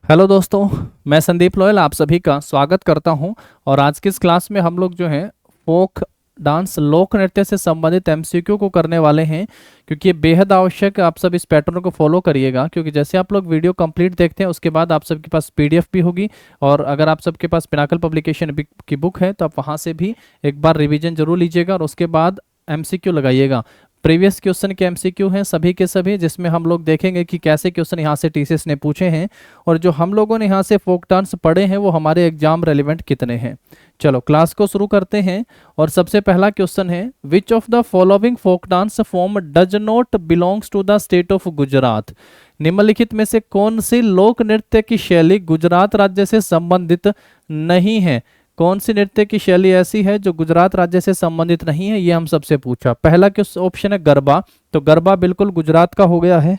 Hello दोस्तों। मैं Sandeep loyal आप सभी का स्वागत करता हूं। और आज की इस क्लास में हम लोग जो है फोक डांस लोक नृत्य से संबंधित एमसीक्यू को करने वाले हैं, क्योंकि ये बेहद आवश्यक है। आप सब इस पैटर्न को फॉलो करिएगा, क्योंकि जैसे आप लोग वीडियो कंप्लीट देखते हैं उसके बाद आप सबके पास पीडीएफ भी होगी। और अगर आप सबके पास पिनाकल पब्लिकेशन की बुक है तो आप वहाँ से भी एक बार रिवीजन जरूर लीजिएगा और उसके बाद एमसीक्यू लगाइएगा। प्रीवियस क्वेश्चन के एमसीक्यू हैं सभी के सभी, जिसमें हम लोग देखेंगे कि कैसे क्वेश्चन यहाँ से टीसीएस ने पूछे हैं और जो हम लोगों ने यहाँ से फोक डांस पढ़े हैं वो हमारे एग्जाम रेलिवेंट कितने हैं। चलो क्लास को शुरू करते हैं। और सबसे पहला क्वेश्चन है, which of the following folk dance form does not belongs to the state of Gujarat. निम्नलिखित में से कौन सी लोक नृत्य की शैली गुजरात राज्य से संबंधित नहीं है। कौन सी नृत्य की शैली ऐसी है जो गुजरात राज्य से संबंधित नहीं है, ये हम सबसे पूछा। पहला क्वेश्चन ऑप्शन है गरबा, तो गरबा बिल्कुल गुजरात का हो गया है।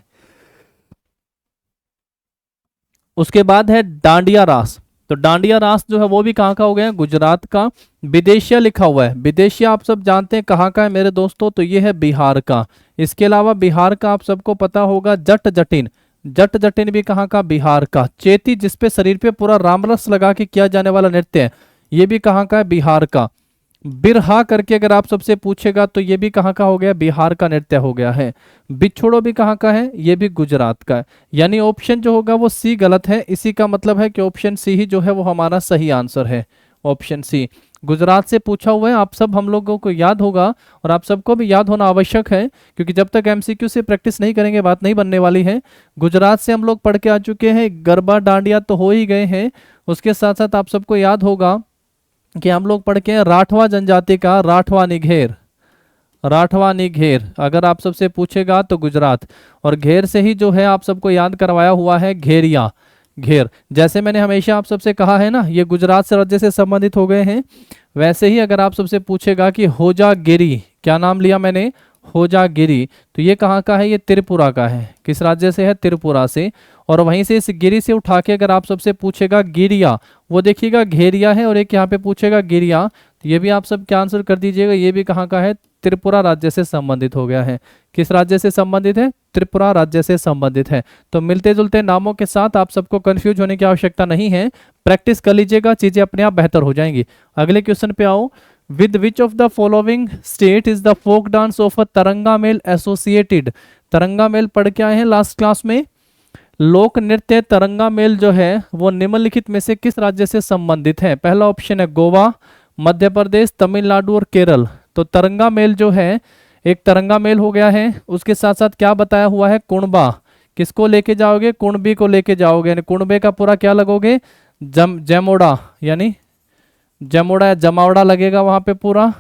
उसके बाद है डांडिया रास, तो डांडिया रास जो है वो भी कहाँ का हो गया है, गुजरात का। विदेशिया लिखा हुआ है, विदेशिया आप सब जानते हैं कहाँ का है मेरे दोस्तों, तो ये है बिहार का। इसके अलावा बिहार का आप सबको पता होगा जट जटिन, जट जटिन भी कहाँ का, बिहार का। चेती जिसपे शरीर पे पूरा रामरस लगा के किया जाने वाला नृत्य है, ये भी कहाँ का है, बिहार का। बिरहा करके अगर आप सबसे पूछेगा तो ये भी कहाँ का हो गया, बिहार का नृत्य हो गया है। बिछोड़ो भी कहाँ का है, ये भी गुजरात का है। यानी ऑप्शन जो होगा वो सी गलत है। इसी का मतलब है कि ऑप्शन सी ही जो है वो हमारा सही आंसर है, ऑप्शन सी। गुजरात से पूछा हुआ है, आप सब हम लोगों को याद होगा और आप सबको भी याद होना आवश्यक है, क्योंकि जब तक एमसीक्यू से प्रैक्टिस नहीं करेंगे बात नहीं बनने वाली है। गुजरात से हम लोग पढ़ के आ चुके हैं, गरबा डांडिया तो हो ही गए हैं। उसके साथ साथ आप सबको याद होगा कि हम लोग पढ़ के हैं राठवा जनजाति का राठवा निघेर, राठवा निघेर अगर आप सबसे पूछेगा तो गुजरात। और घेर से ही जो है आप सबको याद करवाया हुआ है घेरिया, घेर। जैसे मैंने हमेशा आप सबसे कहा है ना, ये गुजरात से राज्य से संबंधित हो गए हैं, वैसे ही अगर आप सबसे पूछेगा कि होजागिरी, क्या नाम लिया मैंने, होजागिरी, तो ये कहाँ का है, ये त्रिपुरा का है। किस राज्य से है, त्रिपुरा से। और वहीं से इस गिरी से उठा के अगर आप सबसे पूछेगा गिरिया, वो देखिएगा घेरिया है, और एक यहाँ पे पूछेगा गिरिया, तो ये भी आप सब क्या आंसर कर दीजिएगा, ये भी कहाँ का है, त्रिपुरा राज्य से संबंधित हो गया है। किस राज्य से संबंधित है, त्रिपुरा राज्य से संबंधित है। तो मिलते जुलते नामों के साथ आप सबको कंफ्यूज होने की आवश्यकता नहीं है, प्रैक्टिस कर लीजिएगा, चीजें अपने आप बेहतर हो जाएंगी। अगले क्वेश्चन पे आओ। With which of the following state is the folk dance of a Taranga Mel associated. Taranga Mel पढ़ के आए हैं लास्ट क्लास में। लोक नृत्य तरंगा मेल जो है वो निम्नलिखित में से किस राज्य से संबंधित है। पहला ऑप्शन है गोवा, मध्य प्रदेश, तमिलनाडु और केरल। तो तरंगा मेल जो है, एक तरंगा मेल हो गया है, उसके साथ साथ क्या बताया हुआ है, कुणबा। किसको लेके जाओगे, कुणबी को लेके जाओगे, यानी कुणबे का पूरा क्या लगोगे, जमोड़ा, यानी जमोड़ा या जमावड़ा लगेगा वहां पे पूरा।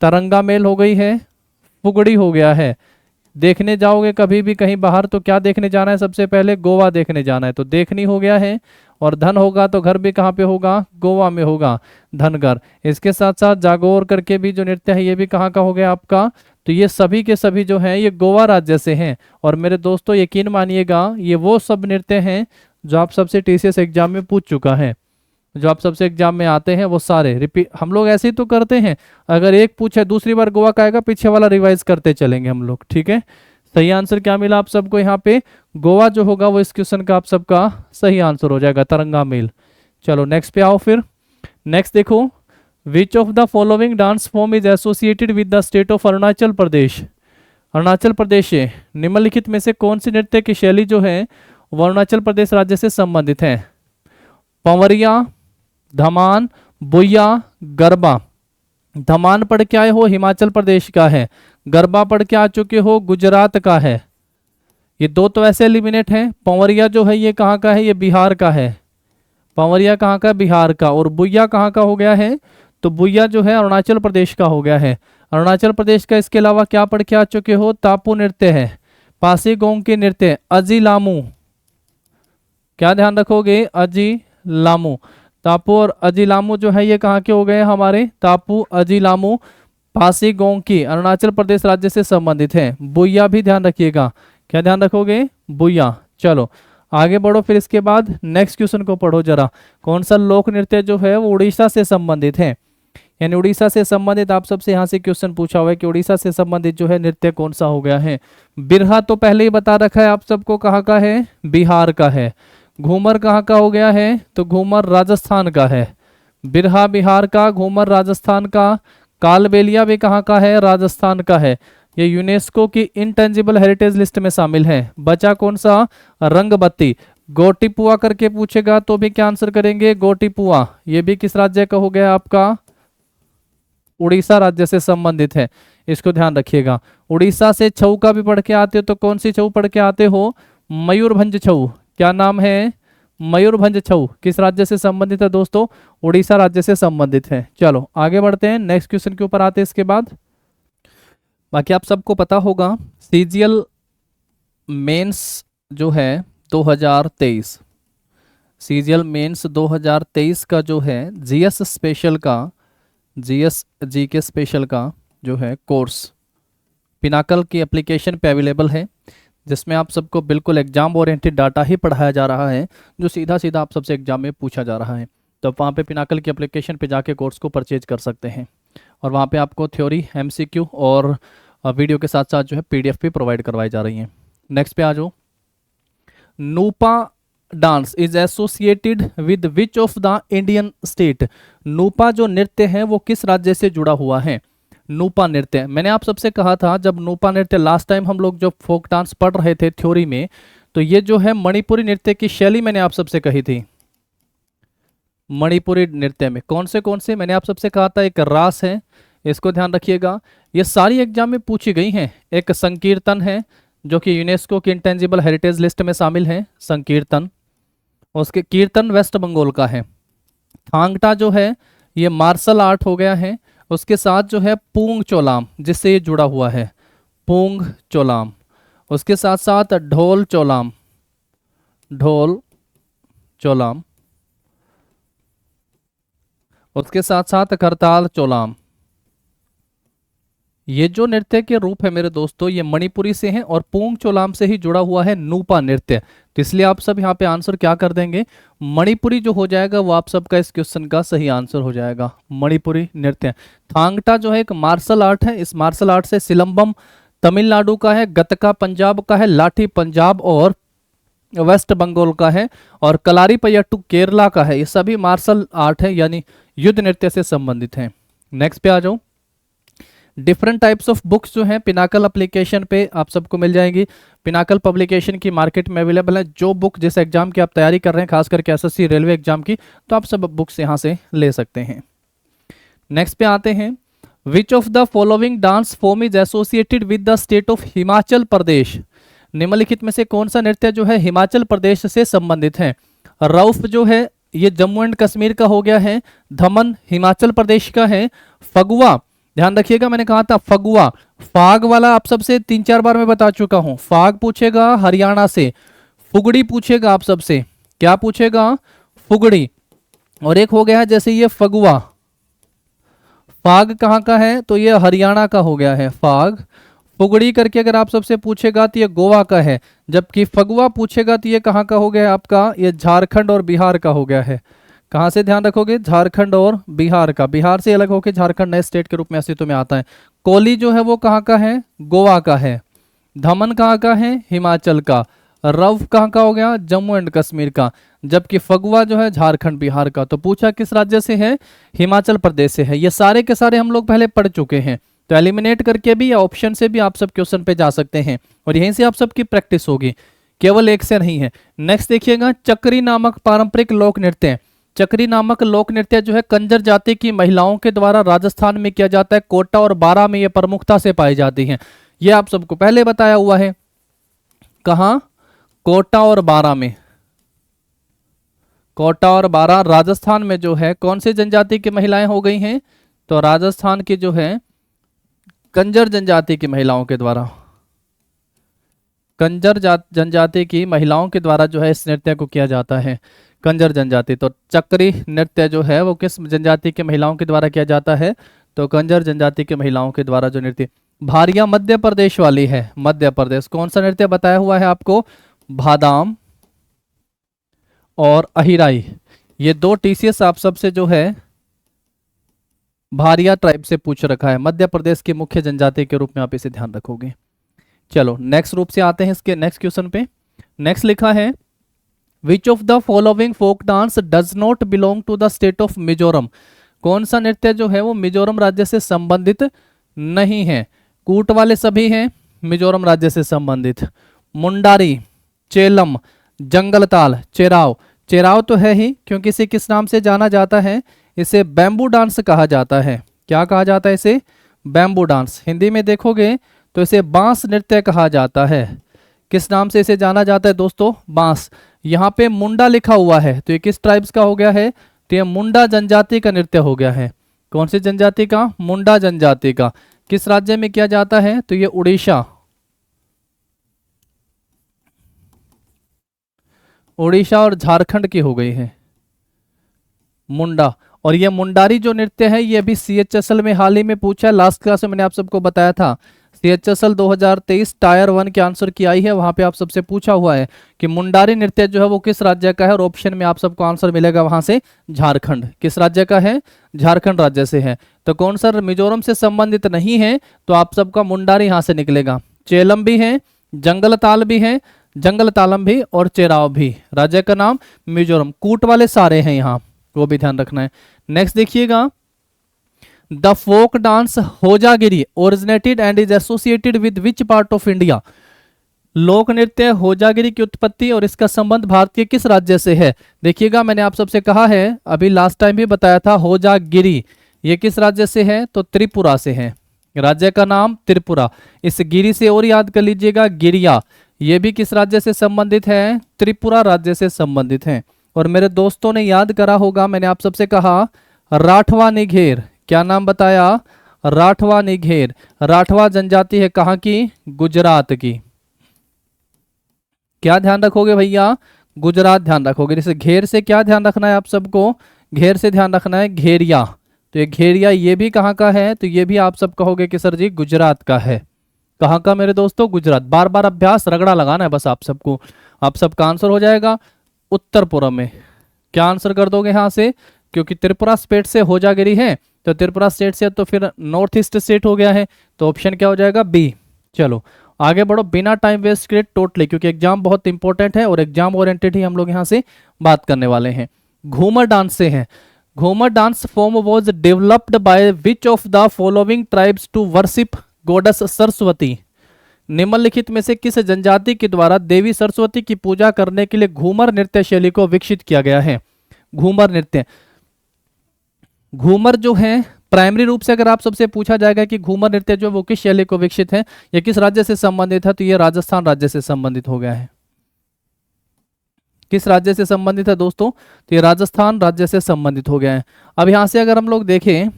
तरंगा मेल हो गई है, फुगड़ी हो गया है। देखने जाओगे कभी भी कहीं बाहर तो क्या देखने जाना है, सबसे पहले गोवा देखने जाना है, तो देखनी हो गया है। और धन होगा तो घर भी कहाँ पे होगा, गोवा में होगा, धनगर। इसके साथ साथ जागोर करके भी जो नृत्य है ये भी कहाँ का हो गया आपका। तो ये सभी के सभी जो हैं ये गोवा राज्य से हैं। और मेरे दोस्तों यकीन मानिएगा, ये वो सब नृत्य हैं जो आप सबसे टीसीएस एग्जाम में पूछ चुका है, जो आप सबसे एग्जाम में आते हैं वो सारे रिपीट। हम लोग ऐसे ही तो करते हैं, अगर एक पूछे दूसरी बार गोवा का आएगा, पीछे वाला रिवाइज करते चलेंगे हम लोग, ठीक है। सही आंसर क्या मिला आप सबको यहाँ पे, गोवा जो होगा वो इस क्वेश्चन का आप सबका सही आंसर हो जाएगा, तरंगा मेल। चलो नेक्स्ट पे आओ फिर। नेक्स्ट देखो, which of the following dance form is associated with the state of Arunachal Pradesh. Arunachal Pradesh है, निम्नलिखित में से कौन सी नृत्य की शैली जो है वो अरुणाचल प्रदेश राज्य से संबंधित है। पंवरिया, धमान, बुया, गरबा। धमान पढ़ के आए हो, हिमाचल प्रदेश का है। गरबा पढ़ के आ चुके हो, गुजरात का है। ये दो तो ऐसे एलिमिनेट हैं। पंवरिया जो है ये कहाँ का है, ये बिहार का है। पंवरिया कहाँ का, बिहार का। और बुया कहाँ का हो गया है, तो बुया जो है अरुणाचल प्रदेश का हो गया है, अरुणाचल प्रदेश का। इसके अलावा क्या पढ़ के आ चुके हो, तापू नृत्य है, पासी गोंग की नृत्य, अजी लामू। क्या ध्यान रखोगे, अजी लामू। तापू और अजीलामू जो है ये कहाँ के हो गए हमारे, तापू अजीलामू पासी गोंग की, अरुणाचल प्रदेश राज्य से संबंधित है। बुया भी ध्यान रखिएगा, क्या ध्यान रखोगे, बुया। चलो आगे बढ़ो फिर। इसके बाद नेक्स्ट क्वेश्चन को पढ़ो जरा। कौन सा लोक नृत्य जो है वो उड़ीसा से संबंधित है, यानी उड़ीसा से संबंधित आप सबसे यहाँ से क्वेश्चन पूछा हुआ है कि उड़ीसा से संबंधित जो है नृत्य कौन सा हो गया है। बिरहा तो पहले ही बता रखा है आप सबको कहाँ का है, बिहार का है। घूमर कहाँ का हो गया है? तो घूमर राजस्थान का है। बिरहा बिहार का, घूमर राजस्थान का। कालबेलिया भी कहाँ का है? राजस्थान का है। ये यूनेस्को की इंटेंजिबल हेरिटेज लिस्ट में शामिल है। बचा कौन सा? रंगबत्ती। गोटीपुआ करके पूछेगा तो भी क्या आंसर करेंगे? गोटीपुआ। ये भी किस राज्य का हो गया आपका? उड़ीसा राज्य से संबंधित है, इसको ध्यान रखिएगा। उड़ीसा से छऊ का भी पढ़ के आते हो तो कौन सी छऊ पढ़ के आते हो? मयूरभंज छऊ। क्या नाम है? मयूरभंज छऊ। किस राज्य से संबंधित है दोस्तों? उड़ीसा राज्य से संबंधित है। चलो आगे बढ़ते हैं, नेक्स्ट क्वेश्चन के ऊपर आते हैं इसके बाद। बाकी आप सबको पता होगा सीजीएल मेंस जो है 2023, सीजीएल मेंस 2023 का जो है जीएस स्पेशल का, जीएस जीके स्पेशल का जो है कोर्स पिनाकल की एप्लीकेशन पे अवेलेबल है, जिसमें आप सबको बिल्कुल एग्जाम ओरिएंटेड डाटा ही पढ़ाया जा रहा है, जो सीधा सीधा आप सबसे एग्जाम में पूछा जा रहा है। तो वहाँ पे पिनाकल की एप्लीकेशन पे जाके कोर्स को परचेज कर सकते हैं, और वहाँ पे आपको थ्योरी, एमसीक्यू और वीडियो के साथ साथ जो है पीडीएफ भी प्रोवाइड करवाई जा रही हैं। नेक्स्ट पे आ जाओ। Nupa dance is associated with which of the Indian state? Nupa जो नृत्य है वो किस राज्य से जुड़ा हुआ है? नूपा नृत्य, मैंने आप सबसे कहा था जब नूपा नृत्य लास्ट टाइम हम लोग जब फोक डांस पढ़ रहे थे थ्योरी में, तो ये जो है मणिपुरी नृत्य की शैली मैंने आप सबसे कही थी। मणिपुरी नृत्य में कौन से मैंने आप सबसे कहा था? एक रास है, इसको ध्यान रखिएगा। ये सारी एग्जाम में पूछी गई हैं। एक संकीर्तन है जो कि यूनेस्को की इंटेंजिबल हेरिटेज लिस्ट में शामिल है, संकीर्तन। उसके कीर्तन वेस्ट बंगाल का है। थांगटा जो है ये मार्शल आर्ट हो गया है। उसके साथ जो है पूंग चोलाम, जिससे ये जुड़ा हुआ है, पूंग चोलाम। उसके साथ साथ ढोल चोलाम, ढोल चोलाम। उसके साथ साथ करताल चोलाम। ये जो नृत्य के रूप है मेरे दोस्तों, ये मणिपुरी से हैं और पूंग चोलाम से ही जुड़ा हुआ है नूपा नृत्य। तो इसलिए आप सब यहाँ पे आंसर क्या कर देंगे? मणिपुरी जो हो जाएगा वो आप सबका इस क्वेश्चन का सही आंसर हो जाएगा, मणिपुरी नृत्य। थांगटा जो है एक मार्शल आर्ट है। इस मार्शल आर्ट से सिलंबम तमिलनाडु का है, गतका पंजाब का है, लाठी पंजाब और वेस्ट बंगाल का है, और कलारीपयट्टू केरला का है। ये सभी मार्शल आर्ट है, यानी युद्ध नृत्य से संबंधित है। नेक्स्ट पे आ जाओ। डिफरेंट टाइप्स ऑफ बुक्स जो हैं पिनाकल एप्लीकेशन पे आप सबको मिल जाएंगी। पिनाकल पब्लिकेशन की मार्केट में अवेलेबल है। जो बुक जिस एग्जाम की आप तैयारी कर रहे हैं, खास करके एसएससी रेलवे एग्जाम की, तो आप सब बुक्स यहाँ से ले सकते हैं। नेक्स्ट पे आते हैं। Which of the following dance form is associated with the state of Himachal Pradesh? निम्नलिखित में से कौन सा नृत्य जो है हिमाचल प्रदेश से संबंधित है? रऊफ जो है ये जम्मू एंड कश्मीर का हो गया है। धमन हिमाचल प्रदेश का है। फगुआ, ध्यान रखिएगा मैंने कहा था फगुआ, फाग वाला आप सबसे 3-4 बार मैं बता चुका हूं। फाग पूछेगा हरियाणा से। फुगड़ी पूछेगा आप सबसे, क्या पूछेगा? फुगड़ी। और एक हो गया है जैसे ये फगुआ, फाग कहाँ का है? तो ये हरियाणा का हो गया है फाग। फुगड़ी करके अगर आप सबसे पूछेगा तो ये गोवा का है, जबकि फगुआ पूछेगा तो ये कहाँ का हो गया आपका? ये झारखंड और बिहार का हो गया है। कहाँ से ध्यान रखोगे? झारखंड और बिहार का। बिहार से अलग होकर झारखंड नए स्टेट के रूप में अस्तित्व में आता है। कोली जो है वो कहाँ का है? गोवा का है। धमन कहाँ का है? हिमाचल का। रव कहाँ का हो गया? जम्मू एंड कश्मीर का। जबकि फगुआ जो है झारखंड बिहार का। तो पूछा किस राज्य से है? हिमाचल प्रदेश से है। ये सारे के सारे हम लोग पहले पढ़ चुके हैं, तो एलिमिनेट करके भी या ऑप्शन से भी आप सब क्वेश्चन पे जा सकते हैं, और यहीं से आप सबकी प्रैक्टिस होगी, केवल एक से नहीं है। नेक्स्ट देखिएगा, चक्री नामक पारंपरिक लोक नृत्य। चक्री नामक लोक नृत्य जो है कंजर जाति की महिलाओं के द्वारा राजस्थान में किया जाता है। कोटा और बारां में ये प्रमुखता से पाई जाती हैं। ये आप सबको पहले बताया हुआ है। कहाँ? कोटा और बारां में। कोटा और बारां राजस्थान में जो है कौन सी जनजाति की महिलाएं हो गई हैं? तो राजस्थान की जो है कंजर जनजाति की महिलाओं के द्वारा, कंजर जनजाति की महिलाओं के द्वारा जो है इस नृत्य को किया जाता है, कंजर जनजाति। तो चक्री नृत्य जो है वो किस जनजाति की महिलाओं के द्वारा किया जाता है? तो कंजर जनजाति की महिलाओं के द्वारा जो नृत्य। भारिया मध्य प्रदेश वाली है, मध्य प्रदेश। कौन सा नृत्य बताया हुआ है आपको? भादाम और अहिराई। ये दो टीसीएस आप सबसे जो है भारिया ट्राइब से पूछ रखा है, मध्य प्रदेश की मुख्य जनजाति के रूप में आप इसे ध्यान रखोगे। चलो नेक्स्ट रूप से आते हैं इसके नेक्स्ट क्वेश्चन पे। नेक्स्ट लिखा है which of the following folk dance does not belong to the state of Mizoram, कौन सा नृत्य जो है वो मिजोरम राज्य से संबंधित नहीं है। कूट वाले सभी हैं मिजोरम राज्य से संबंधित। मुंडारी, चेलम, जंगल ताल, चेराव। चेराव तो है ही, क्योंकि इसे किस नाम से जाना जाता है, इसे बैम्बू डांस कहा जाता है। क्या कहा जाता है इसे? Bamboo dance. हिंदी में देखोगे तो इसे बांस नृत्य कहा जाता है। किस नाम से इसे जाना जाता है दोस्तों? बांस। यहाँ पे मुंडा लिखा हुआ है, तो ये किस ट्राइब्स का हो गया है? तो ये मुंडा जनजाति का नृत्य हो गया है। कौन सी जनजाति का? मुंडा जनजाति का। किस राज्य में किया जाता है? तो ये उड़ीसा, उड़ीसा और झारखंड की हो गई है मुंडा। और ये मुंडारी जो नृत्य है ये भी CHSL में हाल ही में पूछा है। लास्ट क्लास में मैंने आप सबको बताया था, CHSL 2023 टायर 1 के आंसर की आई है, वहां पे आप सबसे पूछा हुआ है कि मुंडारी नृत्य जो है वो किस राज्य का है, और ऑप्शन में आप सबको आंसर मिलेगा वहां से झारखंड। किस राज्य का है? झारखंड राज्य से है। तो कौन सा मिजोरम से संबंधित नहीं है, तो आप सबका मुंडारी यहां से निकलेगा। चेलम भी है, जंगल ताल भी है, जंगल तालम भी, और चेराव भी। राज्य का नाम मिजोरम। कूट वाले सारे हैं यहाँ, वो भी ध्यान रखना है। नेक्स्ट देखिएगा, the folk dance Hojagiri originated and is associated with which part of India. लोक नृत्य होजागिरी की उत्पत्ति और इसका संबंध भारत के किस राज्य से है? देखिएगा, मैंने आप सबसे कहा है, अभी लास्ट टाइम भी बताया था, होजागिरी ये किस राज्य से है? तो त्रिपुरा से है। राज्य का नाम त्रिपुरा। इस गिरी से और याद कर लीजिएगा, गिरिया, ये भी किस राज्य से संबंधित है? त्रिपुरा राज्य से संबंधित है। और मेरे दोस्तों ने याद करा होगा, मैंने आप सबसे कहा राठवा निघेर। क्या नाम बताया? राठवा निघेर। राठवा जनजाति है कहाँ की? गुजरात की। क्या ध्यान रखोगे भैया? गुजरात ध्यान रखोगे। जैसे घेर से क्या ध्यान रखना है आप सबको? घेर से ध्यान रखना है घेरिया। तो ये घेरिया ये भी कहाँ का है? तो ये भी आप सब कहोगे कि सर जी गुजरात का है। कहाँ का मेरे दोस्तों? गुजरात। बार बार अभ्यास रगड़ा लगाना है बस आप सबको। आप सबका आंसर हो जाएगा उत्तरपुरम में। क्या आंसर कर दोगे यहाँ से? क्योंकि त्रिपुरा स्टेट से होजागिरी है, तो त्रिपुरा स्टेट से तो फिर नॉर्थ ईस्ट स्टेट हो गया है, तो ऑप्शन क्या हो जाएगा? बी। चलो आगे बढ़ो बिना टाइम वेस्ट किए टोटली, क्योंकि एग्जाम बहुत इंपॉर्टेंट है और एग्जाम ओरिएंटेड ही हम लोग यहाँ से बात करने वाले हैं। घूमर डांस से है। Ghoomar dance form was developed by which of the following tribes to worship goddess Saraswati. निम्नलिखित में से किस जनजाति के द्वारा देवी सरस्वती की पूजा करने के लिए घूमर नृत्य शैली को विकसित किया गया है? घूमर नृत्य। घूमर जो है प्राइमरी रूप से अगर आप सबसे पूछा जाएगा कि घूमर नृत्य जो वो किस शैली को विकसित है या किस राज्य से संबंधित है, तो ये राजस्थान राज्य से संबंधित हो गया है। किस राज्य से संबंधित है दोस्तों? तो ये राजस्थान राज्य से संबंधित हो गया है। अब यहां से अगर हम लोग देखें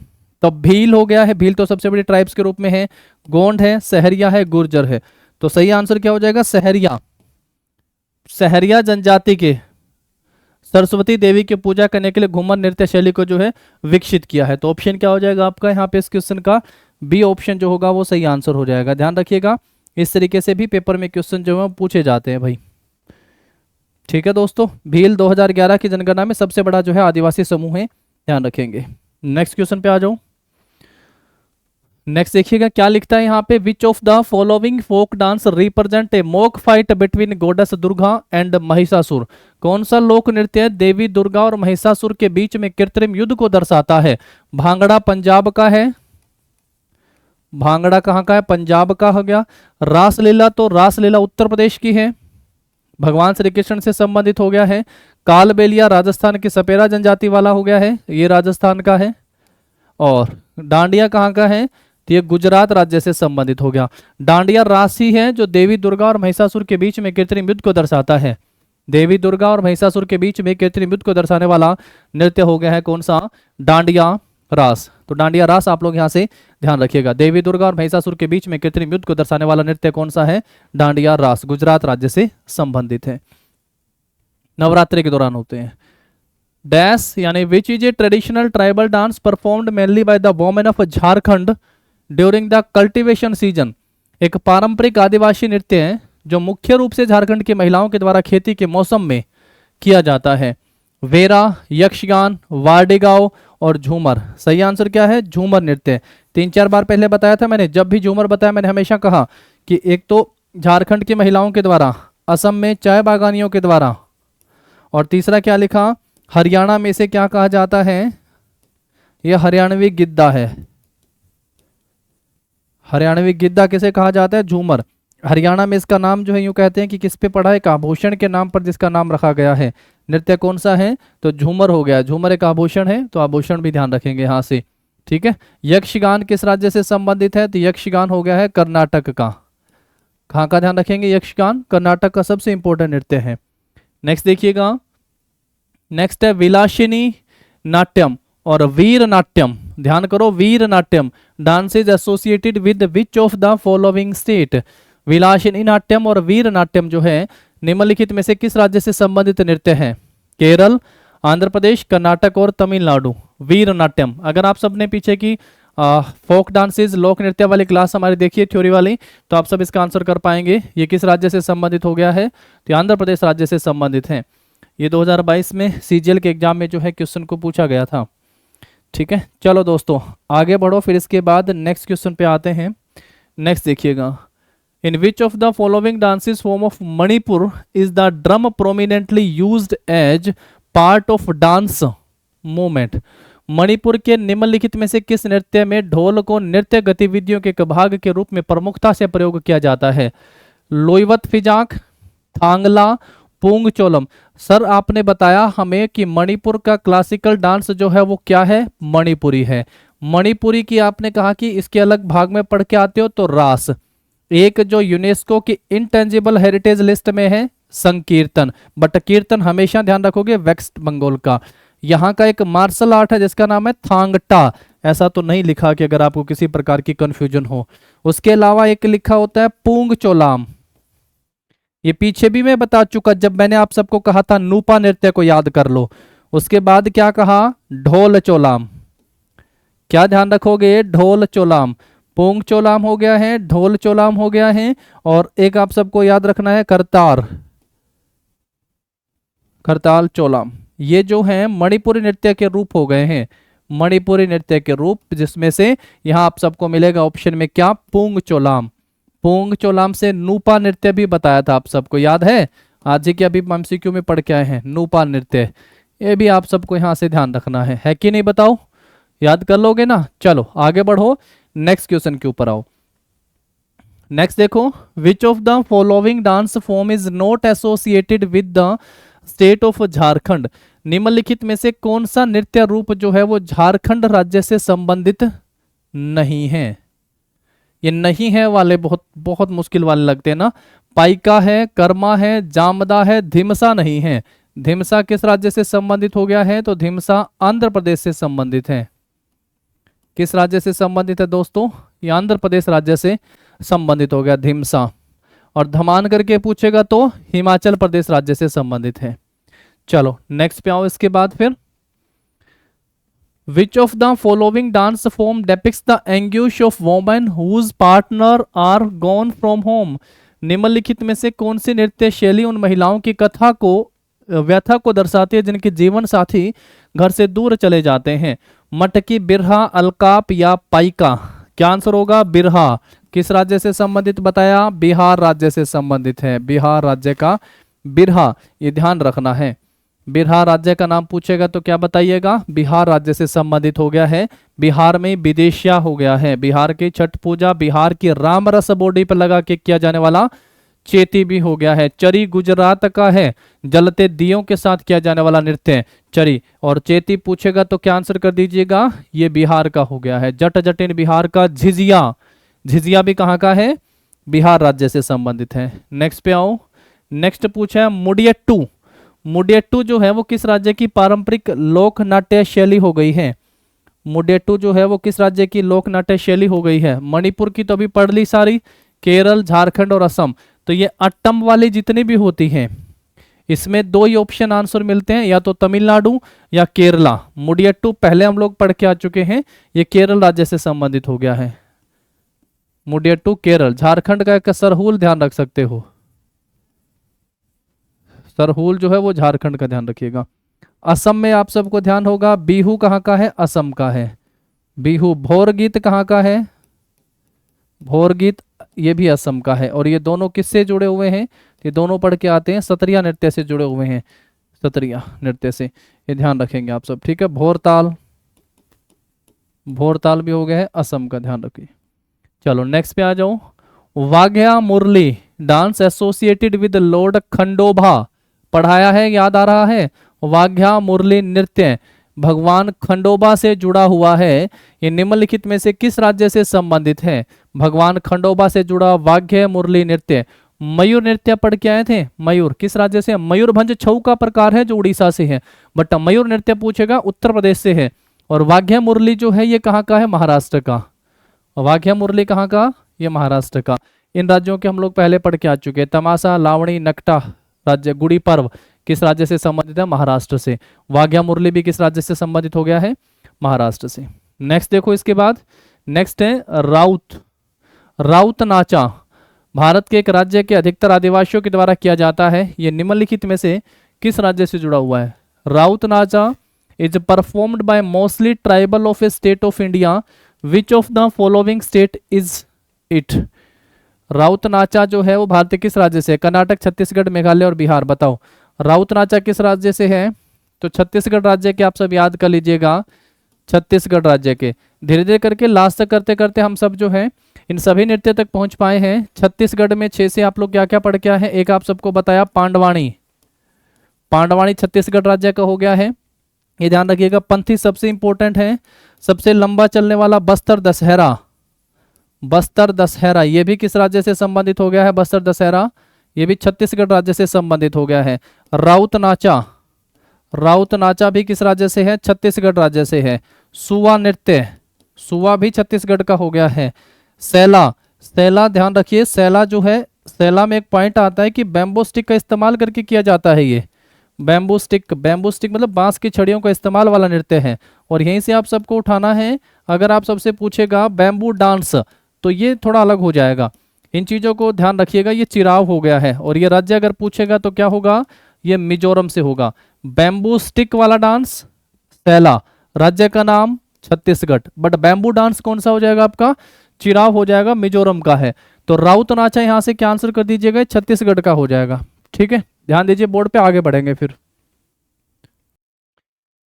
तो भील हो गया है। भील तो सबसे बड़ी ट्राइब्स के रूप में है। गोंड है, सहरिया है, गुर्जर है। तो सही आंसर क्या हो जाएगा? सहरिया। सहरिया जनजाति के सरस्वती देवी की पूजा करने के लिए घूमर नृत्य शैली को जो है विकसित किया है। तो ऑप्शन क्या हो जाएगा आपका यहाँ पे इस क्वेश्चन का? बी ऑप्शन जो होगा वो सही आंसर हो जाएगा। ध्यान रखिएगा, इस तरीके से भी पेपर में क्वेश्चन जो है पूछे जाते हैं भाई। ठीक है दोस्तों, भील 2011 की जनगणना में सबसे बड़ा जो है आदिवासी समूह है, ध्यान रखेंगे। नेक्स्ट क्वेश्चन पे आ जाओ। नेक्स्ट देखिएगा क्या लिखता है यहाँ पे, which of the following folk dance represent a mock fight between goddess Durga and Mahishasur. कौन सा लोक नृत्य देवी दुर्गा और महिषासुर के बीच में कृत्रिम युद्ध को दर्शाता है? भांगड़ा पंजाब का है। भांगड़ा कहाँ का है? पंजाब का हो गया। रासलीला तो रासलीला उत्तर प्रदेश की है, भगवान श्री कृष्ण से संबंधित हो गया है। कालबेलिया राजस्थान की सपेरा जनजाति वाला हो गया है, ये राजस्थान का है। और डांडिया कहाँ का है? तो ये गुजरात राज्य से संबंधित हो गया। डांडिया राशि है जो देवी दुर्गा और महिषासुर के बीच में कृत्रिम युद्ध को दर्शाता है। देवी दुर्गा और महिषासुर के बीच में कृत्रिम युद्ध को दर्शाने वाला नृत्य हो गया है कौन सा? डांडिया रास। तो डांडिया रास आप लोग यहाँ से ध्यान रखिएगा। देवी दुर्गा और महिषासुर के बीच में कृत्रिम युद्ध को दर्शाने वाला नृत्य कौन सा है? डांडिया रास, गुजरात राज्य से संबंधित है। नवरात्रि के दौरान होते हैं। डैश यानी विच is a traditional tribal dance performed mainly by the women of Jharkhand during the cultivation season. एक पारंपरिक आदिवासी नृत्य है जो मुख्य रूप से झारखंड की महिलाओं के द्वारा खेती के मौसम में किया जाता है। वेरा, यक्षगान, वार्डिगांव और झूमर। सही आंसर क्या है? झूमर नृत्य। 3-4 बार पहले बताया था मैंने, जब भी झूमर बताया मैंने हमेशा कहा कि एक तो झारखंड की महिलाओं के द्वारा, असम में चाय बागानियों के द्वारा और तीसरा क्या लिखा, हरियाणा में इसे क्या कहा जाता है, यह हरियाणवी गिद्दा है। हरियाणवी गिद्दा किसे कहा जाता है, झूमर। हरियाणा में इसका नाम जो है यूं कहते हैं कि किस पे पड़ा है, एक आभूषण के नाम पर जिसका नाम रखा गया है। नृत्य कौन सा है, तो झूमर हो गया। झूमर एक आभूषण है, तो आभूषण भी ध्यान रखेंगे यहाँ से। ठीक है। यक्षगान किस राज्य से संबंधित है, तो यक्षगान हो गया है कर्नाटक का। कहाँ का ध्यान रखेंगे, यक्षगान कर्नाटक का सबसे इंपॉर्टेंट नृत्य है। नेक्स्ट देखिएगा, नेक्स्ट है विलासिनी नाट्यम और वीर नाट्यम। ध्यान करो, Veera Natyam dance is associated with which of the following state. Vilasini Natyam और वीर नाट्यम जो है निम्नलिखित में से किस राज्य से संबंधित नृत्य है, केरल, आंध्र प्रदेश, कर्नाटक और तमिलनाडु। वीर नाट्यम, अगर आप सबने पीछे की फोक डांसेस लोक नृत्य वाली क्लास हमारी देखिए थ्योरी वाली, तो आप सब इसका आंसर कर पाएंगे। ये किस राज्य से संबंधित हो गया है, तो आंध्र प्रदेश राज्य से संबंधित है। ये 2022 में सीजीएल के एग्जाम में जो है क्वेश्चन को पूछा गया था। ठीक है, चलो दोस्तों आगे बढ़ो, फिर इसके बाद नेक्स्ट क्वेश्चन पे आते हैं। नेक्स्ट देखिएगा, in which of the following dances form of Manipur is the drum prominently used as part of dance movement. Manipur के निम्नलिखित में से किस नृत्य में ढोल को नृत्य गतिविधियों के एक भाग के रूप में प्रमुखता से प्रयोग किया जाता है, लोईवत फिजाक, थांगला, पूंग चोलम। सर आपने बताया हमें कि मणिपुर का क्लासिकल डांस जो है वो क्या है, मणिपुरी है। मणिपुरी की आपने कहा कि इसके अलग भाग में पढ़ के आते हो तो रास, एक जो यूनेस्को की इंटेंजिबल हेरिटेज लिस्ट में है संकीर्तन, बट कीर्तन हमेशा ध्यान रखोगे वेस्ट बंगाल का। यहाँ का एक मार्शल आर्ट है जिसका नाम है थांगटा, ऐसा तो नहीं लिखा कि अगर आपको किसी प्रकार की कंफ्यूजन हो। उसके अलावा एक लिखा होता है पूंग चोलाम, ये पीछे भी मैं बता चुका जब मैंने आप सबको कहा था नूपा नृत्य को याद कर लो। उसके बाद क्या कहा, ढोल चोलाम, क्या ध्यान रखोगे, ढोल चोलाम। पूंग चोलाम हो गया है, ढोल चोलाम हो गया है, और एक आप सबको याद रखना है करतार, करताल चोलाम। ये जो है मणिपुरी नृत्य के रूप हो गए हैं, मणिपुरी नृत्य के रूप, जिसमें से यहां आप सबको मिलेगा ऑप्शन में क्या, पूंग चोलाम। पूंग चोलाम से नूपा नृत्य भी बताया था, आप सबको याद है, आज ही के अभी एमसीक्यू में पढ़ के आए हैं नूपा नृत्य। ये भी आप सबको यहां से ध्यान रखना है कि नहीं, बताओ याद कर लोगे ना। चलो आगे बढ़ो, नेक्स्ट क्वेश्चन के ऊपर आओ। नेक्स्ट देखो, which of the following dance form is not associated with the state of Jharkhand. निम्नलिखित में से कौन सा नृत्य रूप जो है वो झारखंड राज्य से संबंधित नहीं है। ये नहीं है वाले बहुत बहुत मुश्किल वाले लगते हैं ना। पाइका है, कर्मा है, जामदा है, धिमसा नहीं है। धिमसा किस राज्य से संबंधित हो गया है, तो धिमसा आंध्र प्रदेश से संबंधित है। किस राज्य से संबंधित है दोस्तों, ये आंध्र प्रदेश राज्य से संबंधित हो गया धिमसा। और धमान करके पूछेगा तो हिमाचल प्रदेश राज्य से संबंधित है। चलो नेक्स्ट पे आओ इसके बाद फिर, which of the following dance form depicts the anguish of women whose partner are gone from home. निम्नलिखित में से कौन सी नृत्य शैली उन महिलाओं की कथा को, व्यथा को दर्शाती है जिनके जीवन साथी घर से दूर चले जाते हैं। मटकी, बिरहा, अलकाप या पाइका। क्या आंसर होगा, बिरहा। किस राज्य से संबंधित बताया, बिहार राज्य से संबंधित है, बिहार राज्य का बिरहा, ये ध्यान रखना है। बिहार राज्य का नाम पूछेगा तो क्या बताइएगा, बिहार राज्य से संबंधित हो गया है। बिहार में विदेशिया हो गया है। बिहार की छठ पूजा, बिहार की रामरस बॉडी पर लगा के किया जाने वाला चेती भी हो गया है। चरी गुजरात का है, जलते दियों के साथ किया जाने वाला नृत्य चरी। और चेती पूछेगा तो क्या आंसर कर दीजिएगा, ये बिहार का हो गया है। जट जटिन बिहार का। झिझिया, झिझिया भी कहाँ का है, बिहार राज्य से संबंधित है। नेक्स्ट पे आओ, नेक्स्ट पूछा है मुडियट्टू। मुडियट्टू जो है वो किस राज्य की पारंपरिक लोक नाट्य शैली हो गई है। मुडियट्टू जो है वो किस राज्य की लोक नाट्य शैली हो गई है। मणिपुर की तो अभी पढ़ ली सारी, केरल, झारखंड और असम। तो ये अट्टम वाली जितनी भी होती हैं इसमें दो ही ऑप्शन आंसर मिलते हैं, या तो तमिलनाडु या केरला। मुडियट्टू पहले हम लोग पढ़ के आ चुके हैं, ये केरल राज्य से संबंधित हो गया है। मुडियट्टू केरल। झारखंड का एक सरहूल ध्यान रख सकते हो, सरहूल जो है वो झारखंड का ध्यान रखिएगा। असम में आप सबको ध्यान होगा, बिहू कहाँ का है, असम का है बिहू। भोर गीत कहाँ का है, भोर गीत ये भी असम का है। और ये दोनों किससे जुड़े हुए हैं, ये दोनों पढ़ के आते हैं सत्रिया नृत्य से जुड़े हुए हैं। सत्रिया नृत्य से, ये ध्यान रखेंगे आप सब, ठीक है। भोरताल, भोरताल भी हो गया है, असम का ध्यान रखिए। चलो नेक्स्ट पे आ जाओ। Waghya Murali dance associated with lord Khandoba, पढ़ाया है, याद आ रहा है। वाघ्या मुरली नृत्य भगवान खंडोबा से जुड़ा हुआ है। ये निम्नलिखित में से किस राज्य से संबंधित है? भगवान खंडोबा से जुड़ा वाघ्य मुरली नृत्य। मयूर नृत्य पढ़ के आए थे। मयूर किस राज्य से? मयूरभंज छऊ का प्रकार है जो उड़ीसा से है, बट मयूर नृत्य पूछेगा उत्तर प्रदेश से है। और वाघ्य मुरली जो है ये कहाँ का है? महाराष्ट्र का। वाघ्य मुरली कहाँ का? ये महाराष्ट्र का। इन राज्यों के हम लोग पहले पढ़ के आ चुके हैं। तमाशा, लावणी, नकटा राज्य, गुड़ी पर्व किस राज्य से संबंधित है? महाराष्ट्र से। वाघ्या मुरली भी किस राज्य से संबंधित हो गया है? महाराष्ट्र से। नेक्स्ट देखो इसके बाद, नेक्स्ट है राउत। राउत नाचा भारत के एक राज्य के अधिकतर आदिवासियों के द्वारा किया जाता है। ये निम्नलिखित में से किस राज्य से जुड़ा हुआ है? Raut Nacha is performed bye mostly tribal of A state of India, which of the following state is it? Raut Nacha जो है वो भारत के किस राज्य से? कर्नाटक, छत्तीसगढ़, मेघालय और बिहार। बताओ राउत नाचा किस राज्य से है? तो छत्तीसगढ़ राज्य के, आप सब याद कर लीजिएगा, छत्तीसगढ़ राज्य के। धीरे धीरे करके लास्ट तक करते करते हम सब जो है इन सभी नृत्य तक पहुंच पाए हैं। छत्तीसगढ़ में 6 से आप लोग क्या क्या पढ़ के आए हैं? एक आप सबको बताया पांडवाणी, पांडवाणी छत्तीसगढ़ राज्य का हो गया है, ये ध्यान रखिएगा। पंथी सबसे इंपॉर्टेंट है। सबसे लंबा चलने वाला बस्तर दशहरा, बस्तर दशहरा ये भी किस राज्य से संबंधित हो गया है? बस्तर दशहरा ये भी छत्तीसगढ़ राज्य से संबंधित हो गया है। राउत नाचा, राउत नाचा भी किस राज्य से है? छत्तीसगढ़ राज्य से है। सुवा नृत्य, सुवा भी छत्तीसगढ़ का हो गया है। सैला, सैला ध्यान रखिए, सैला जो है, सैला में एक पॉइंट आता है कि बैम्बू स्टिक का इस्तेमाल करके किया जाता है। ये बैम्बू स्टिक, बैम्बू स्टिक मतलब बांस की छड़ियों का इस्तेमाल वाला नृत्य है। और यहीं से आप सबको उठाना है। अगर आप सबसे पूछेगा बैम्बू डांस तो ये थोड़ा अलग हो जाएगा। इन चीज़ों को ध्यान रखिएगा। ये चिराव हो गया है। और ये राज्य अगर पूछेगा तो क्या होगा? ये मिजोरम से होगा। बैम्बू स्टिक वाला डांस सैला, राज्य का नाम छत्तीसगढ़, बट बैम्बू डांस कौन सा हो जाएगा आपका? चिराव हो जाएगा, मिजोरम का है। तो राउत नाचा यहाँ से क्या आंसर कर दीजिएगा? छत्तीसगढ़ का हो जाएगा। ठीक है, ध्यान दीजिए, बोर्ड पे आगे बढ़ेंगे फिर।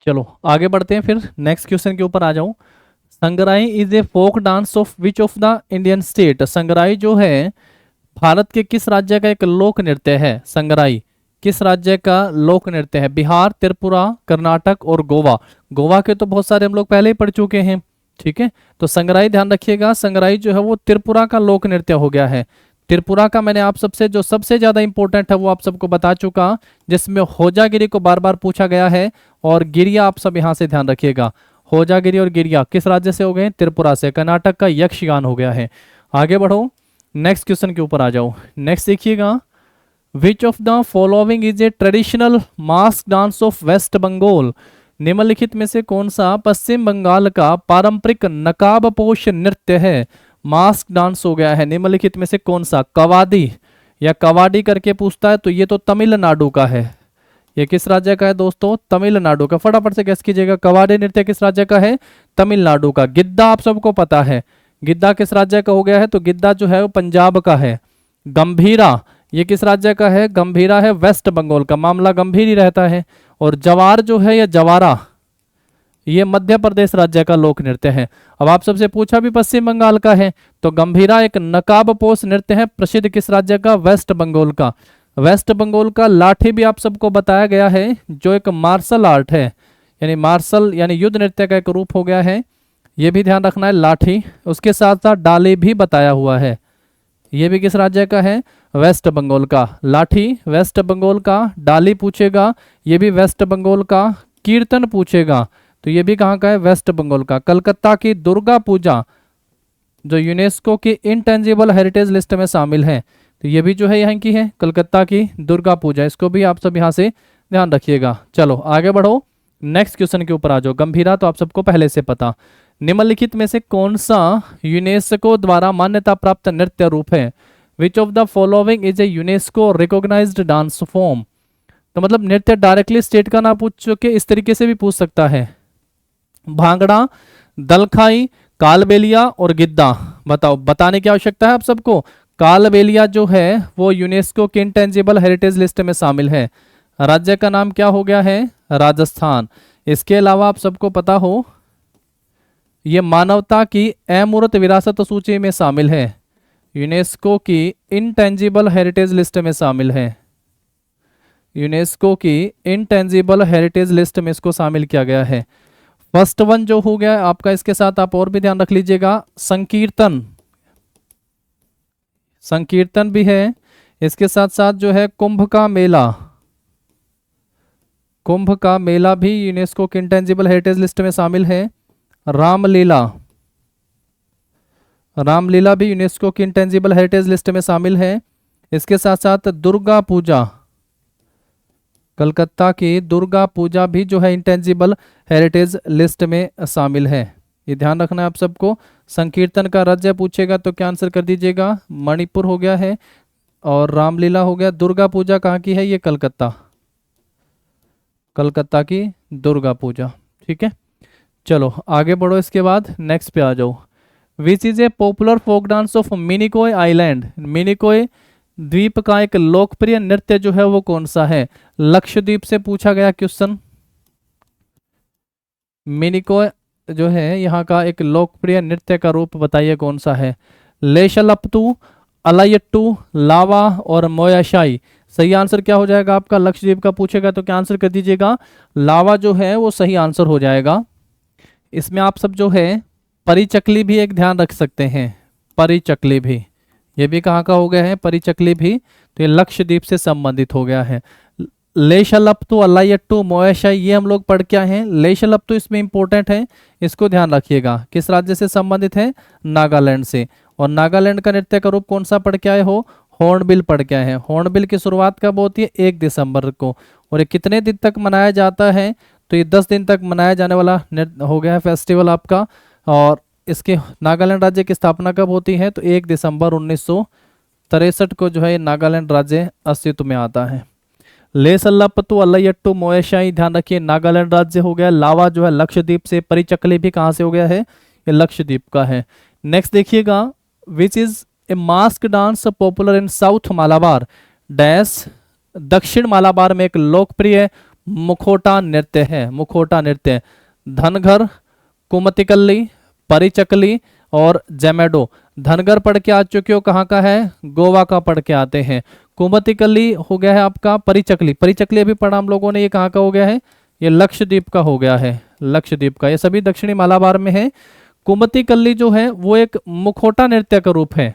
चलो आगे बढ़ते हैं फिर, नेक्स्ट क्वेश्चन के ऊपर आ जाऊं। Sangrai is a folk dance of which of the Indian state? Sangrai जो है भारत के किस राज्य का एक लोक नृत्य है? संगराई किस राज्य का लोक नृत्य है? बिहार, त्रिपुरा, कर्नाटक और गोवा। गोवा के तो बहुत सारे हम लोग पहले ही पढ़ चुके हैं। ठीक है, तो संगराई ध्यान रखिएगा, संगराई जो है वो त्रिपुरा का लोक नृत्य हो गया है। त्रिपुरा का मैंने आप सबसे जो सबसे ज्यादा इंपॉर्टेंट है वो आप सबको बता चुका, जिसमें होजागिरी को बार बार पूछा गया है। और गिरिया आप सब यहाँ से ध्यान रखिएगा, होजागिरी और गिरिया किस राज्य से हो गए? त्रिपुरा से। कर्नाटक का यक्षगान हो गया है। आगे बढ़ो, नेक्स्ट क्वेश्चन के ऊपर आ जाओ। नेक्स्ट देखिएगा, which of the following is a traditional mask dance of West Bengal? निम्नलिखित में से कौन सा पश्चिम बंगाल का पारंपरिक नकाबपोश नृत्य है? मास्क डांस हो गया है। निम्नलिखित में से कौन सा? कवादी या कवाडी करके पूछता है तो ये तो तमिलनाडु का है। ये किस राज्य का है दोस्तों? तमिलनाडु का। फटाफट से गेस कीजिएगा, कवाडी नृत्य किस राज्य का है? तमिलनाडु का। गिद्दा आप सबको पता है, गिद्दा किस राज्य का हो गया है? तो गिद्दा जो है वो पंजाब का है। गंभीरा ये किस राज्य का है? गंभीरा है वेस्ट बंगाल का। मामला गंभीर ही रहता है। और जवार जो है या जवारा ये मध्य प्रदेश राज्य का लोक नृत्य है। अब आप सबसे पूछा भी पश्चिम बंगाल का है, तो गंभीरा एक नकाबपोश नृत्य है, प्रसिद्ध किस राज्य का? वेस्ट बंगाल का। वेस्ट बंगाल का लाठी भी आप सबको बताया गया है, जो एक मार्शल आर्ट है, यानी मार्शल यानी युद्ध नृत्य का एक रूप हो गया है। ये भी ध्यान रखना है, लाठी। उसके साथ साथ डाले भी बताया हुआ है। ये भी किस राज्य का है? वेस्ट बंगाल का। लाठी वेस्ट बंगाल का, डाली पूछेगा ये भी वेस्ट बंगाल का, कीर्तन पूछेगा तो ये भी कहाँ का है? वेस्ट बंगाल का। कलकत्ता की दुर्गा पूजा जो यूनेस्को की इंटेंजिबल हेरिटेज लिस्ट में शामिल है, तो ये भी जो है यहाँ की है, कलकत्ता की दुर्गा पूजा। इसको भी आप सब यहाँ से ध्यान रखिएगा। चलो आगे बढ़ो, नेक्स्ट क्वेश्चन के ऊपर आ जाओ। गंभीरा तो आप सबको पहले से पता। निम्नलिखित में से कौन सा यूनेस्को द्वारा मान्यता प्राप्त नृत्य रूप है? Which of the following is a UNESCO recognised dance form? तो मतलब नृत्य डायरेक्टली स्टेट का ना पूछ के इस तरीके से भी पूछ सकता है। भांगड़ा, दलखाई, कालबेलिया और गिद्दा। बताओ, बताने की आवश्यकता है आप सबको। कालबेलिया जो है वो यूनेस्को की इंटेंजिबल हेरिटेज लिस्ट में शामिल है। राज्य का नाम क्या हो गया है? राजस्थान। इसके अलावा आप सबको पता हो ये मानवता की अमूर्त विरासत सूची में शामिल है, यूनेस्को की इनटेंजिबल हेरिटेज लिस्ट में शामिल है। यूनेस्को की इनटेंजिबल हेरिटेज लिस्ट में इसको शामिल किया गया है। फर्स्ट वन जो हो गया आपका, इसके साथ आप और भी ध्यान रख लीजिएगा, संकीर्तन। संकीर्तन भी है। इसके साथ साथ जो है कुंभ का मेला, कुंभ का मेला भी यूनेस्को की इंटेंजिबल हेरिटेज लिस्ट में शामिल है। रामलीला, रामलीला भी यूनेस्को की इंटेंजिबल हेरिटेज लिस्ट में शामिल है। इसके साथ साथ दुर्गा पूजा, कलकत्ता की दुर्गा पूजा भी जो है इंटेंजिबल हेरिटेज लिस्ट में शामिल है। ये ध्यान रखना है आप सबको। संकीर्तन का राज्य पूछेगा तो क्या आंसर कर दीजिएगा? मणिपुर हो गया है। और रामलीला हो गया। दुर्गा पूजा कहाँ की है? ये कलकत्ता, कलकत्ता की दुर्गा पूजा। ठीक है, चलो आगे बढ़ो। इसके बाद नेक्स्ट पे आ जाओ। Which is a popular folk dance of Minicoy island? Minicoy द्वीप का एक लोकप्रिय नृत्य जो है वो कौन सा है? लक्षद्वीप से पूछा गया क्वेश्चन। मिनिकोय जो है यहाँ का एक लोकप्रिय नृत्य का रूप बताइए कौन सा है? लेशलप्तू, अलायट्टू, लावा और मोयाशाई। सही आंसर क्या हो जाएगा आपका? लक्षद्वीप का पूछेगा तो क्या आंसर कर दीजिएगा? लावा जो है वो सही आंसर हो जाएगा। इसमें आप सब जो है परिचकली भी एक ध्यान रख सकते हैं। परिचकली भी, ये भी कहाँ का हो गया है? परिचकली भी, तो ये लक्षद्वीप से संबंधित हो गया है। लेशलप्तू, अलायट्टू, मोयाशाई ये हम लोग पढ़ क्या है? लेशलप्तू इसमें इंपॉर्टेंट है, इसको ध्यान रखिएगा। किस राज्य से संबंधित है? नागालैंड से। और नागालैंड का नृत्य का रूप कौन सा पढ़ के आए हो? हॉर्नबिल पढ़ के आए हैं। हॉर्नबिल की शुरुआत कब होती है? 1 दिसंबर को। और ये कितने दिन तक मनाया जाता है? तो ये 10 दिन तक मनाया जाने वाला हो गया है फेस्टिवल आपका। और इसके नागालैंड राज्य की स्थापना कब होती है? तो 1 दिसंबर 1963 को जो है नागालैंड राज्य अस्तित्व में आता है। लेसल्लापतु, अलायट्टू, मोयाशाई ध्यान रखिए नागालैंड राज्य हो गया। लावा जो है लक्षद्वीप से। परिचकली भी कहाँ से हो गया है? ये लक्षद्वीप का है। नेक्स्ट देखिएगा, विच is A mask dance popular in south Malabar? Dash दक्षिण मालाबार में एक लोकप्रिय मुखौटा नृत्य है। मुखौटा नृत्य धनगर, कुमतिकल्ली, परिचकली और जैमेडो। धनगर पढ़ के आ चुके हो, कहाँ का है? गोवा का पढ़ के आते हैं। कुमतिकल्ली हो गया है आपका। परिचकली, परिचकली अभी पढ़ा हम लोगों ने, ये कहाँ का हो गया है? ये लक्षद्वीप का हो गया है। लक्षद्वीप का, ये सभी दक्षिणी मालाबार में है। कुमतिकल्ली जो है वो एक मुखौटा नृत्य का रूप है।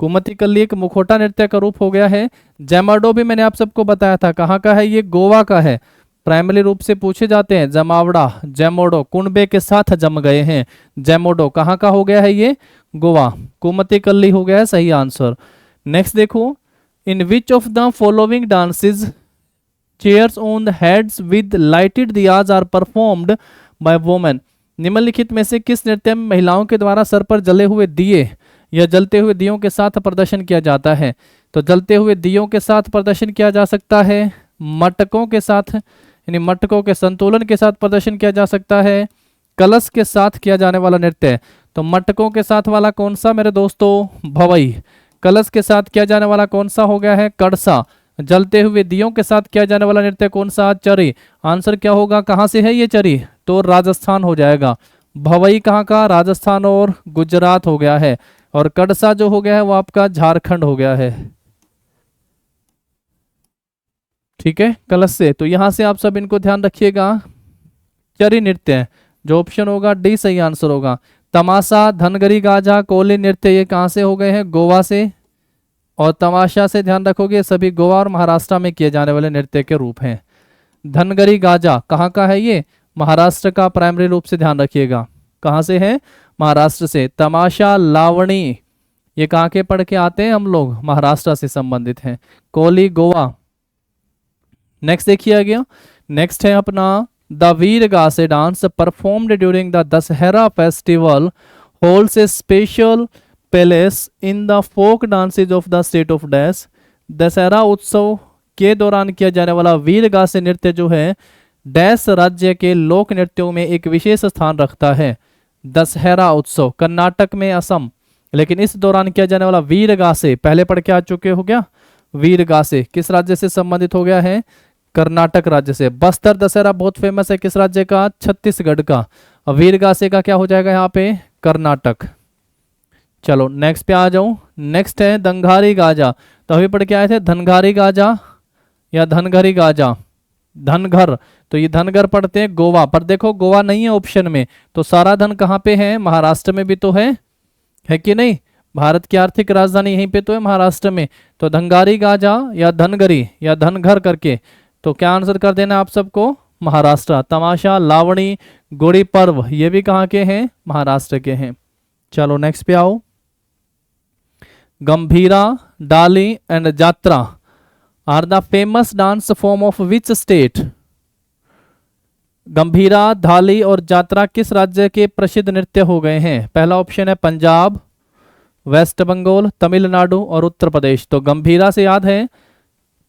कुमतिकल्ली एक मुखौटा नृत्य का रूप हो गया है। जैमाडो भी मैंने आप सबको बताया था, कहाँ का है? ये गोवा का है। प्राइमरी रूप से पूछे जाते हैं। जमावड़ा, जैमोडो, कुणबे के साथ जम गए हैं। जैमोडो कहाँ का हो गया है? ये गोवा। कुमतिकल्ली हो गया है सही आंसर। नेक्स्ट देखो, in which of the following dances chairs on the heads with lighted diyas are performed by women? निम्नलिखित में से किस नृत्य में महिलाओं के द्वारा सर पर जले हुए दिए या जलते हुए दियों के साथ प्रदर्शन किया जाता है? तो जलते हुए दियों के साथ प्रदर्शन किया जा सकता है, मटकों के साथ यानी मटकों के संतुलन के साथ प्रदर्शन किया जा सकता है, कलश के साथ किया जाने वाला नृत्य। तो मटकों के साथ वाला कौन सा मेरे दोस्तों? भवई। कलश के साथ किया जाने वाला कौन सा हो गया है? कड़सा। जलते हुए दियों के साथ किया जाने वाला नृत्य कौन सा? चरी। आंसर क्या होगा? कहाँ से है ये चरी? तो राजस्थान हो जाएगा। भवई कहाँ का? राजस्थान और गुजरात हो गया है। और कड़सा जो हो गया है वो आपका झारखंड हो गया है। ठीक है, कलश से। तो यहां से आप सब इनको ध्यान रखिएगा। चरी नृत्य जो ऑप्शन होगा डी सही आंसर होगा। तमाशा, धनगरी गाजा, कोली नृत्य ये कहाँ से हो गए हैं? गोवा से। और तमाशा से ध्यान रखोगे सभी गोवा और महाराष्ट्र में किए जाने वाले नृत्य के रूप हैं। धनगरी गाजा कहाँ का है? ये महाराष्ट्र का प्राइमरी रूप से ध्यान रखिएगा। कहाँ से है? महाराष्ट्र से। तमाशा, लावणी ये कहाँ के पढ़ के आते हैं हम लोग? महाराष्ट्र से संबंधित हैं। कोली गोवा। नेक्स्ट देखिए आ गया। नेक्स्ट है अपना the Veera Gase dance performed during the Dussehra festival holds a special place in the folk dances of the state of dash. Dussehra उत्सव के दौरान किया जाने वाला वीर गासे नृत्य जो है डैश राज्य के लोक नृत्यों में एक विशेष स्थान रखता है। दशहरा उत्सव कर्नाटक में, असम। लेकिन इस दौरान किया जाने वाला वीर गासे पहले पढ़ के आ चुके हो गया। वीर गासे किस राज्य से संबंधित हो गया है? कर्नाटक राज्य से। बस्तर दशहरा बहुत फेमस है, किस राज्य का? छत्तीसगढ़ का। और वीरगासे का क्या हो जाएगा यहाँ पे? कर्नाटक। चलो नेक्स्ट पे आ जाऊं। नेक्स्ट है धनगारी गाजा। तो अभी पढ़ के आए थे धनगारी गाजा या धनगरी गाजा, धनगर। तो ये धनगर पढ़ते हैं गोवा, पर देखो गोवा नहीं है ऑप्शन में, तो सारा धन कहाँ पे है? महाराष्ट्र में भी तो है कि नहीं? भारत की आर्थिक राजधानी यहीं पे तो है, महाराष्ट्र में। तो धनगारी गाजा या धनगरी या धनगर करके, तो क्या आंसर कर देना आप सबको? महाराष्ट्र। तमाशा, लावणी, गुड़ी पर्व, ये भी कहाँ के हैं? महाराष्ट्र के हैं। चलो नेक्स्ट पे आओ। Gambhira, Dhali and Jatra are the famous dance form of which state? Gambhira, Dhali और जात्रा किस राज्य के प्रसिद्ध नृत्य हो गए हैं? पहला ऑप्शन है पंजाब, वेस्ट बंगाल, तमिलनाडु और उत्तर प्रदेश। तो गंभीरा से याद है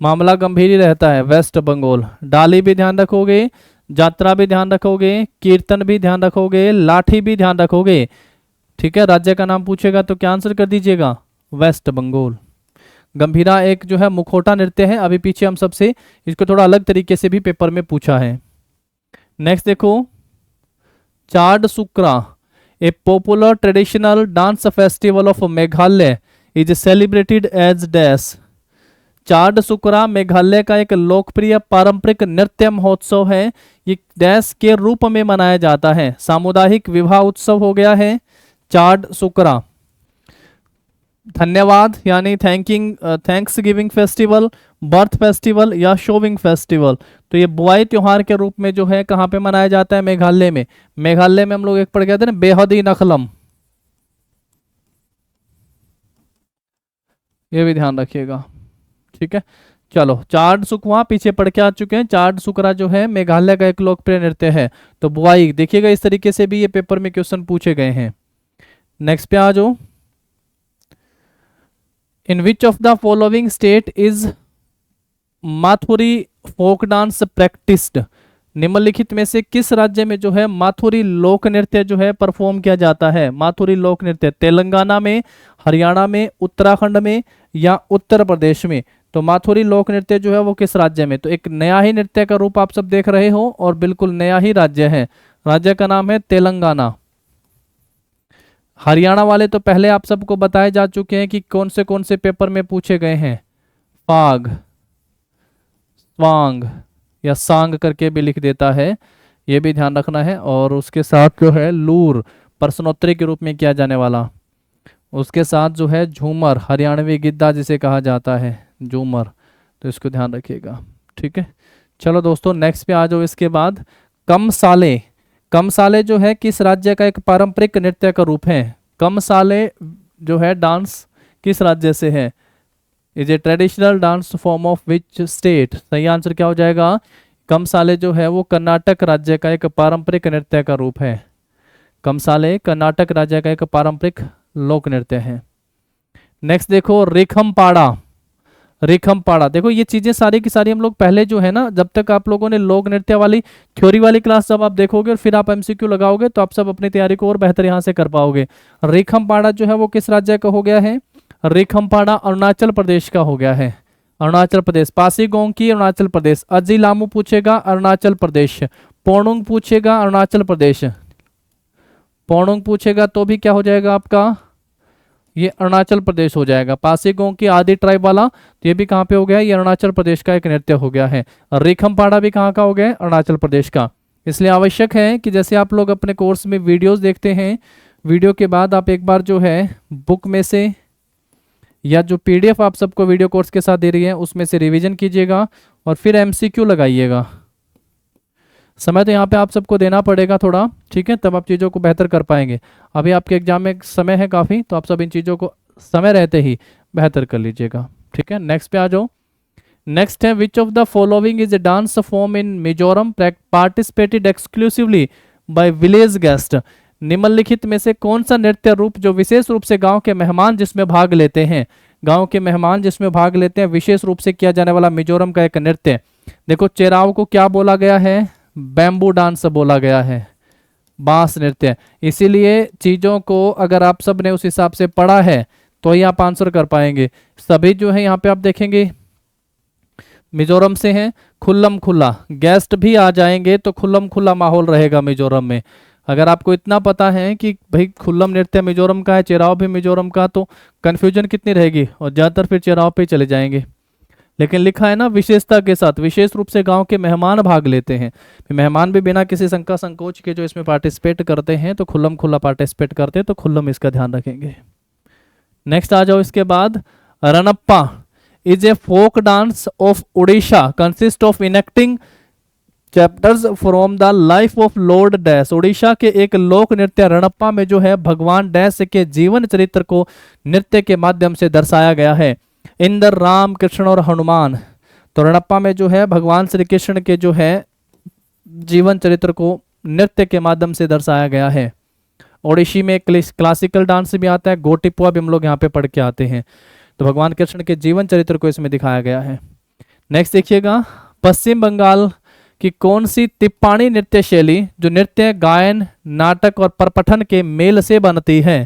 मामला गंभीर ही रहता है, वेस्ट बंगाल। डाली भी ध्यान रखोगे, जात्रा भी ध्यान रखोगे, कीर्तन भी ध्यान रखोगे, लाठी भी ध्यान रखोगे। ठीक है, राज्य का नाम पूछेगा तो क्या आंसर कर दीजिएगा? वेस्ट बंगाल। गंभीरा एक जो है मुखौटा नृत्य है, अभी पीछे हम सबसे इसको थोड़ा अलग तरीके से भी पेपर में पूछा है। नेक्स्ट देखो, Chad Sukra, a popular traditional dance festival of Meghalaya is celebrated as dash. Chad Sukra Meghalaya का एक लोकप्रिय पारंपरिक नृत्य महोत्सव है, ये डैश के रूप में मनाया जाता है। सामुदायिक विवाह उत्सव हो गया है चाड सुक्रा। धन्यवाद यानी thanks giving festival, birth festival या शोविंग फेस्टिवल। तो ये बुआई त्योहार के रूप में जो है कहाँ पे मनाया जाता है? मेघालय में। मेघालय में हम लोग एक पढ़ गए थे ना, बेहदी नखलम, ये भी ध्यान रखिएगा। ठीक है, चलो चाड सुकवा पीछे पढ़ के आ चुके हैं। चाड सुकरा जो है मेघालय का एक लोकप्रिय नृत्य है। तो बुआई देखिएगा, इस तरीके से भी ये पेपर में क्वेश्चन पूछे गए हैं। नेक्स्ट पे आ जाओ। In which of the following state is Mathuri folk dance practised? निम्नलिखित में से किस राज्य में जो है माथुरी लोक नृत्य जो है परफॉर्म किया जाता है? माथुरी लोक नृत्य तेलंगाना में, हरियाणा में, उत्तराखंड में या उत्तर प्रदेश में? तो माथुरी लोक नृत्य जो है वो किस राज्य में? तो एक नया ही नृत्य का रूप आप सब देख रहे हो और बिल्कुल नया ही राज्य है। राज्य का नाम है तेलंगाना। हरियाणा वाले तो पहले आप सबको बताए जा चुके हैं कि कौन से पेपर में पूछे गए हैं। फाग, स्वांग या सांग करके भी लिख देता है, ये भी ध्यान रखना है। और उसके साथ जो है लूर प्रश्नोत्तरी के रूप में किया जाने वाला। उसके साथ जो है झूमर, हरियाणवी गिद्दा जिसे कहा जाता है, झूमर, तो इसको ध्यान रखिएगा। ठीक है, चलो दोस्तों नेक्स्ट पे आ जाओ। इसके बाद कमसाले। कमसाले जो है किस राज्य का एक पारंपरिक नृत्य का रूप है? कमसाले जो है डांस किस राज्य से है? Is a traditional dance form of which state? सही आंसर क्या हो जाएगा? कमसाले जो है वो कर्नाटक राज्य का एक पारंपरिक नृत्य का रूप है। कमसाले कर्नाटक राज्य का एक पारंपरिक लोक नृत्य है। नेक्स्ट देखो, रिखमपाड़ा। रिखमपाड़ा, देखो ये चीजें सारी की सारी हम लोग पहले जो है ना, जब तक आप लोगों ने लोक नृत्य वाली थ्योरी वाली क्लास जब आप देखोगे और फिर आप एमसीक्यू लगाओगे तो आप सब अपनी तैयारी को और बेहतर यहाँ से कर पाओगे। रिखमपाड़ा जो है वो किस राज्य का हो गया है? रिखमपाड़ा अरुणाचल प्रदेश का हो गया है। अरुणाचल प्रदेश। पासीगोंकी अरुणाचल प्रदेश। अजिलामू पूछेगा अरुणाचल प्रदेश। पोणुंग पूछेगा अरुणाचल प्रदेश। पोणुंग पूछेगा तो भी क्या हो जाएगा आपका? ये अरुणाचल प्रदेश हो जाएगा। पासीगोंकी आदि ट्राइब वाला तो ये भी कहाँ पे हो गया? ये अरुणाचल प्रदेश का एक नृत्य हो गया है। और रिखमपाड़ा भी कहाँ का हो गया? अरुणाचल प्रदेश का। इसलिए आवश्यक है कि जैसे आप लोग अपने कोर्स में वीडियोस देखते हैं, वीडियो के बाद आप एक बार जो है बुक में से या जो पीडीएफ आप सबको वीडियो कोर्स के साथ दे रही है उसमें से रिवीजन कीजिएगा और फिर एमसीक्यू लगाइएगा। समय तो यहाँ पे आप सबको देना पड़ेगा थोड़ा, ठीक है, तब आप चीज़ों को बेहतर कर पाएंगे। अभी आपके एग्जाम में समय है काफ़ी, तो आप सब इन चीज़ों को समय रहते ही बेहतर कर लीजिएगा। ठीक है, नेक्स्ट पे आ जाओ। नेक्स्ट है, which of the following is a dance form in Mizoram participated exclusively by village guest? निम्नलिखित में से कौन सा नृत्य रूप जो विशेष रूप से गांव के मेहमान जिसमें भाग लेते हैं, गांव के मेहमान जिसमें भाग लेते हैं, विशेष रूप से किया जाने वाला मिजोरम का एक नृत्य? देखो चेराव को क्या बोला गया है? बैम्बू डांस बोला गया है, बांस नृत्य। इसीलिए चीजों को अगर आप सब ने उस हिसाब से पढ़ा है तो ही आप आंसर कर पाएंगे। सभी जो है यहाँ पे आप देखेंगे मिजोरम से हैं। खुल्लम खुल्ला, गेस्ट भी आ जाएंगे तो खुल्लम खुल्ला माहौल रहेगा मिजोरम में। अगर आपको इतना पता है कि भाई खुल्लम नृत्य मिजोरम का है, चेराव भी मिजोरम का, तो कन्फ्यूजन कितनी रहेगी, और ज़्यादातर फिर चेराव पे चले जाएंगे। लेकिन लिखा है ना विशेषता के साथ, विशेष रूप से गांव के मेहमान भाग लेते हैं। मेहमान भी बिना किसी शंका संकोच के जो इसमें पार्टिसिपेट करते हैं, तो खुल्लम खुल्ला पार्टिसिपेट करते हैं, तो खुल्लम इसका ध्यान रखेंगे। नेक्स्ट आ जाओ इसके बाद, Ranappa is a folk dance of Orissa consist of enacting chapters from the life of lord dash. Orissa के एक लोक नृत्य रणप्पा में जो है भगवान डैश के जीवन चरित्र को नृत्य के माध्यम से दर्शाया गया है। इंद्र, राम, कृष्ण और हनुमान। तो रणप्पा में जो है भगवान श्री कृष्ण के जो है जीवन चरित्र को नृत्य के माध्यम से दर्शाया गया है। ओडिशी में क्लासिकल डांस भी आता है, गोटिपुआ भी हम लोग यहाँ पे पढ़ के आते हैं। तो भगवान कृष्ण के जीवन चरित्र को इसमें दिखाया गया है। नेक्स्ट देखिएगा, पश्चिम बंगाल की कौन सी तिप्पाणी नृत्य शैली जो नृत्य, गायन, नाटक और प्रपठन के मेल से बनती है।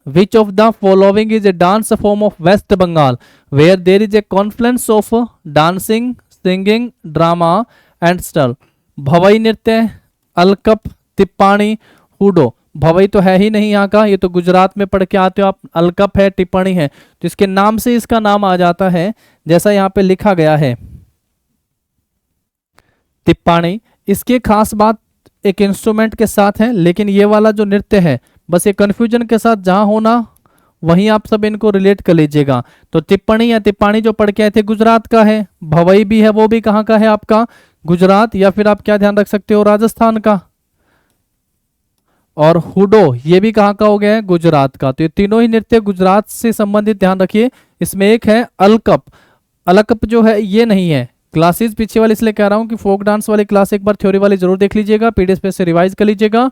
Which of the following is a dance form of West Bengal where there is a confluence of dancing, singing, drama and style? Bhavai नृत्य, अलकप, तिप्पाणी, हुडो। भवई तो है ही नहीं यहाँ का, ये तो गुजरात में पढ़ के आते हो आप। अलकप है, टिप्पणी है, तो इसके नाम से इसका नाम आ जाता है, जैसा यहाँ पे लिखा गया है तिप्पाणी। इसके खास बात एक इंस्ट्रूमेंट के साथ है, लेकिन ये वाला जो नृत्य है बस ये कन्फ्यूजन के साथ जहां होना वहीं आप सब इनको रिलेट कर लीजिएगा। तो टिप्पणी या तिप्पाणी जो पढ़ के आए थे गुजरात का है, भवई भी है वो भी कहाँ का है आपका, गुजरात, या फिर आप क्या ध्यान रख सकते हो, राजस्थान का। और हुडो ये भी कहाँ का हो गया है, गुजरात का। तो ये तीनों ही नृत्य गुजरात से संबंधित, ध्यान रखिए। इसमें एक है अलकप। अलकप जो है ये नहीं है। क्लासेस पीछे वाली इसलिए कह रहा हूँ कि फोक डांस वाली क्लास एक बार थ्योरी वाली जरूर देख लीजिएगा, पीडीएफ पे से रिवाइज कर लीजिएगा,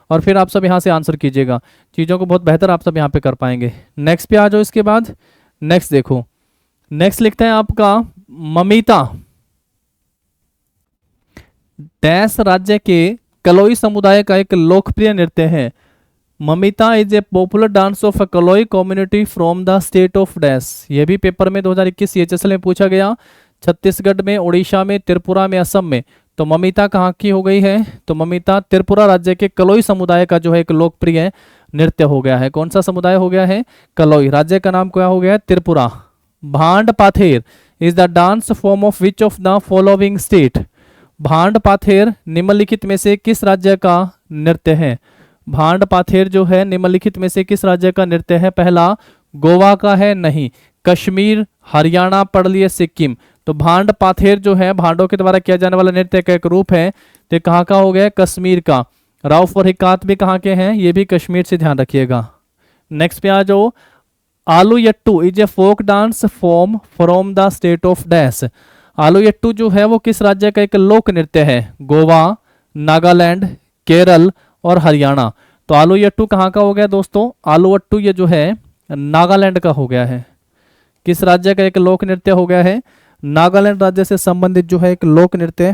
और फिर आप सब यहाँ से आंसर कीजिएगा। चीज़ों को बहुत बेहतर आप सब यहाँ पे कर पाएंगे। नेक्स्ट पे आ जाओ इसके बाद। नेक्स्ट देखो, नेक्स्ट लिखते हैं आपका ममिता। डैश राज्य के कलोई समुदाय का एक लोकप्रिय नृत्य है। Mamita is a popular dance of a कलोई community from the state of dash. ये भी पेपर में 2021 सीएचएसएल में पूछा गया। छत्तीसगढ़ में, उड़ीसा में, त्रिपुरा में, असम में। तो ममिता कहाँ की हो गई है, तो ममिता त्रिपुरा राज्य के कलोई समुदाय का जो है एक लोकप्रिय नृत्य हो गया है। कौन सा समुदाय हो गया है, कलोई। राज्य का नाम क्या हो गया है, त्रिपुरा। भांड Pather is the dance form of which of the following state. भांड पाथेर निम्नलिखित में से किस राज्य का नृत्य है। भांड पाथेर जो है निम्नलिखित में से किस राज्य का नृत्य है। पहला गोवा का है, नहीं। कश्मीर, हरियाणा, पढ़ लिए, सिक्किम। तो भांड पाथेर जो है भांडों के द्वारा किया जाने वाला नृत्य का एक रूप है। तो कहाँ का हो गया, कश्मीर का। राउफ और हिकात भी कहाँ के हैं, ये भी कश्मीर से, ध्यान रखिएगा। नेक्स्ट पे आ जाओ, Aluyattu is a folk dance form from the state of dash. Aluyattu जो है वो किस राज्य का एक लोक नृत्य है। गोवा, नागालैंड, केरल और हरियाणा। तो आलू यट्टू कहाँ का हो गया दोस्तों, आलू यट्टू ये जो है नागालैंड का हो गया है। किस राज्य का एक लोक नृत्य हो गया है, नागालैंड राज्य से संबंधित जो है एक लोक नृत्य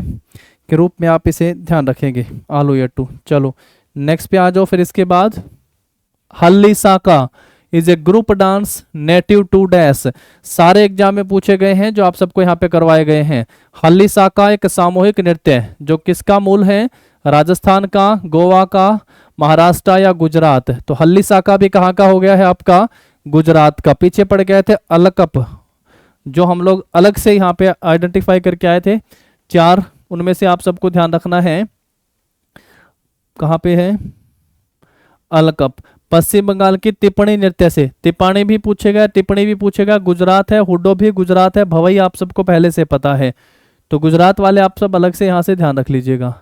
के रूप में आप इसे ध्यान रखेंगे, आलू यट्टू। चलो नेक्स्ट पे आ जाओ। फिर इसके बाद Hallisaka is a group dance native to dash. सारे एग्जाम में पूछे गए हैं जो आप सबको यहाँ पे करवाए गए हैं। हल्ली साका एक सामूहिक नृत्य है जो किसका मूल है, राजस्थान का, गोवा का, महाराष्ट्र या गुजरात। तो हल्ली साका भी कहाँ का हो गया है आपका, गुजरात का। पीछे पड़ गए थे अलकप, जो हम लोग अलग से यहाँ पे आइडेंटिफाई करके आए थे चार, उनमें से आप सबको ध्यान रखना है कहाँ पे है, अलकप। पश्चिम बंगाल की टिप्पणी नृत्य से, टिप्पणी भी पूछेगा, टिप्पणी भी पूछेगा। गुजरात है, हुडो भी गुजरात है, भवई आप सबको पहले से पता है, तो गुजरात वाले आप सब अलग से यहाँ से ध्यान रख लीजिएगा।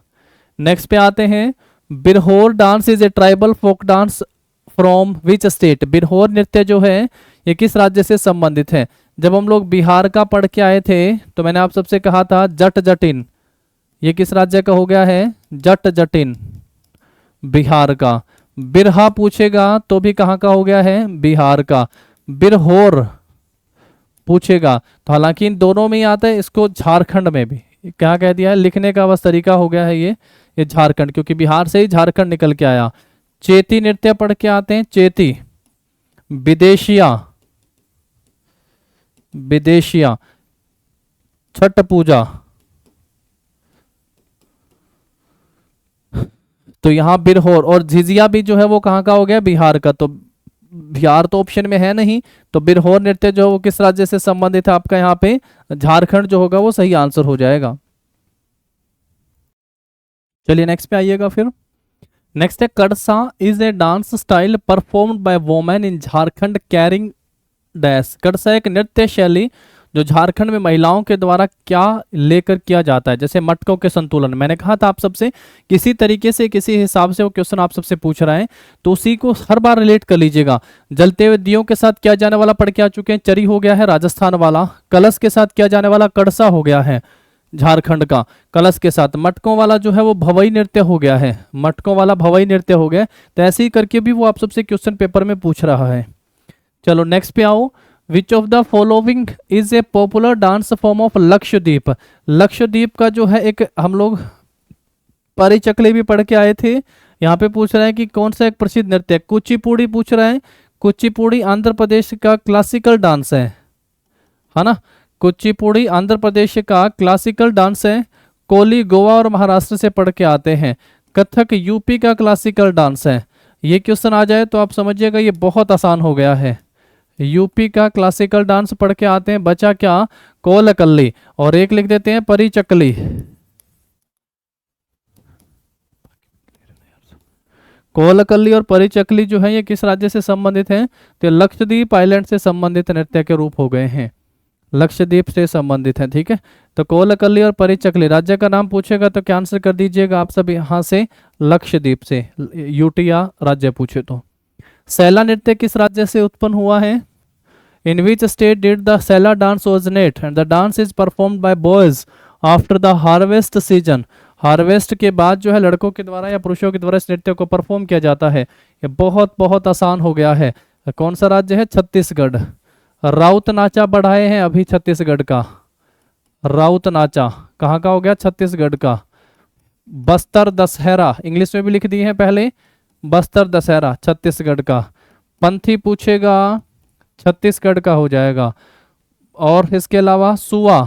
नेक्स्ट पे आते हैं, Birhor dance is a tribal folk dance from which state. Birhor नृत्य जो है ये किस राज्य से संबंधित है। जब हम लोग बिहार का पढ़ के आए थे तो मैंने आप सबसे कहा था जट जटिन, ये किस राज्य का हो गया है, जट जटिन, बिहार का। बिरहा पूछेगा तो भी कहाँ का हो गया है, बिहार का। बिरहोर पूछेगा तो हालांकि इन दोनों में ही आता है, इसको झारखंड में भी क्या कह दिया है, लिखने का बस तरीका हो गया है ये झारखंड, क्योंकि बिहार से ही झारखंड निकल के आया। चेती नृत्य पढ़ के आते हैं, चेती। विदेशिया, विदेशिया छठ पूजा, तो यहाँ बिरहोर, और झिझिया भी जो है वो कहाँ का हो गया, बिहार का। तो बिहार तो ऑप्शन में है नहीं, तो बिरहोर नृत्य जो है वो किस राज्य से संबंधित है आपका, यहाँ पे झारखंड जो होगा वो सही आंसर हो जाएगा। चलिए नेक्स्ट पे आइएगा फिर। नेक्स्ट है Karsa is a dance style performed by women in Jharkhand carrying dash. Karsa एक नृत्य शैली जो झारखंड में महिलाओं के द्वारा क्या लेकर किया जाता है, जैसे मटकों के संतुलन। मैंने कहा था आप सबसे किसी तरीके से किसी हिसाब से वो क्वेश्चन आप सबसे पूछ रहा है, तो उसी को हर बार रिलेट कर लीजिएगा। जलते हुए दियों के साथ किया जाने वाला पढ़ के आ चुके हैं, चरी हो गया है राजस्थान वाला। कलश के साथ किया जाने वाला कड़सा हो गया है झारखंड का। कलश के साथ मटकों वाला जो है वो भवई नृत्य हो गया है, मटकों वाला भवई नृत्य हो गया। तो ऐसे ही करके भी वो आप सबसे क्वेश्चन पेपर में पूछ रहा है। चलो नेक्स्ट पे आओ। Which of the following is a popular dance form of Lakshadweep. Lakshadweep का जो है एक हम लोग परिचकले भी पढ़ के आए थे, यहाँ पे पूछ रहे हैं कि कौन सा एक प्रसिद्ध नृत्य है। कुचिपुड़ी पूछ रहे हैं। कुचिपुड़ी आंध्र प्रदेश का क्लासिकल डांस है ना। कुचिपुड़ी आंध्र प्रदेश का क्लासिकल डांस है। कोली गोवा और महाराष्ट्र से पढ़ के आते हैं। कथक यूपी का क्लासिकल डांस है। ये क्वेश्चन आ जाए तो आप समझिएगा ये बहुत आसान हो गया है। यूपी का क्लासिकल डांस पढ़ के आते हैं। बचा क्या, कोलकल्ली, और एक लिख देते हैं परिचकली। कोलकल्ली और परिचकली जो है ये किस राज्य से संबंधित हैं, तो लक्षद्वीप आइलैंड से संबंधित नृत्य के रूप हो गए हैं, लक्षद्वीप से संबंधित है। ठीक है, तो कोलकल्ली और परिचकली राज्य का नाम पूछेगा तो क्या आंसर कर दीजिएगा आप सब यहाँ से, लक्षद्वीप से, यूटी या राज्य पूछे तो। सैला नृत्य किस राज्य से उत्पन्न हुआ है। In which state did the Saila dance originate and the dance is performed by boys after the harvest season. Harvest के बाद जो है लड़कों के द्वारा या पुरुषों के द्वारा इस नृत्य को परफॉर्म किया जाता है। ये बहुत बहुत आसान हो गया है। कौन सा राज्य है, छत्तीसगढ़। राउत नाचा बढ़ाए हैं अभी छत्तीसगढ़ का। राउत नाचा कहाँ का हो गया, छत्तीसगढ़ का। बस्तर दशहरा इंग्लिश में भी लिख दिए हैं पहले, बस्तर दशहरा छत्तीसगढ़ का। पंथी पूछेगा छत्तीसगढ़ का हो जाएगा। और इसके अलावा सुआ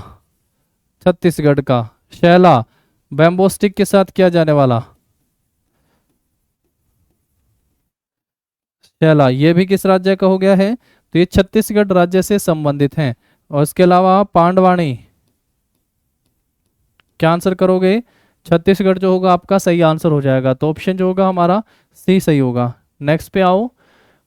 छत्तीसगढ़ का। शैला बैम्बो स्टिक के साथ किया जाने वाला शैला, ये भी किस राज्य का हो गया है, तो ये छत्तीसगढ़ राज्य से संबंधित हैं। और इसके अलावा पांडवानी, क्या आंसर करोगे, छत्तीसगढ़ जो होगा आपका सही आंसर हो जाएगा। तो ऑप्शन जो होगा हमारा सी सही होगा। नेक्स्ट पे आओ।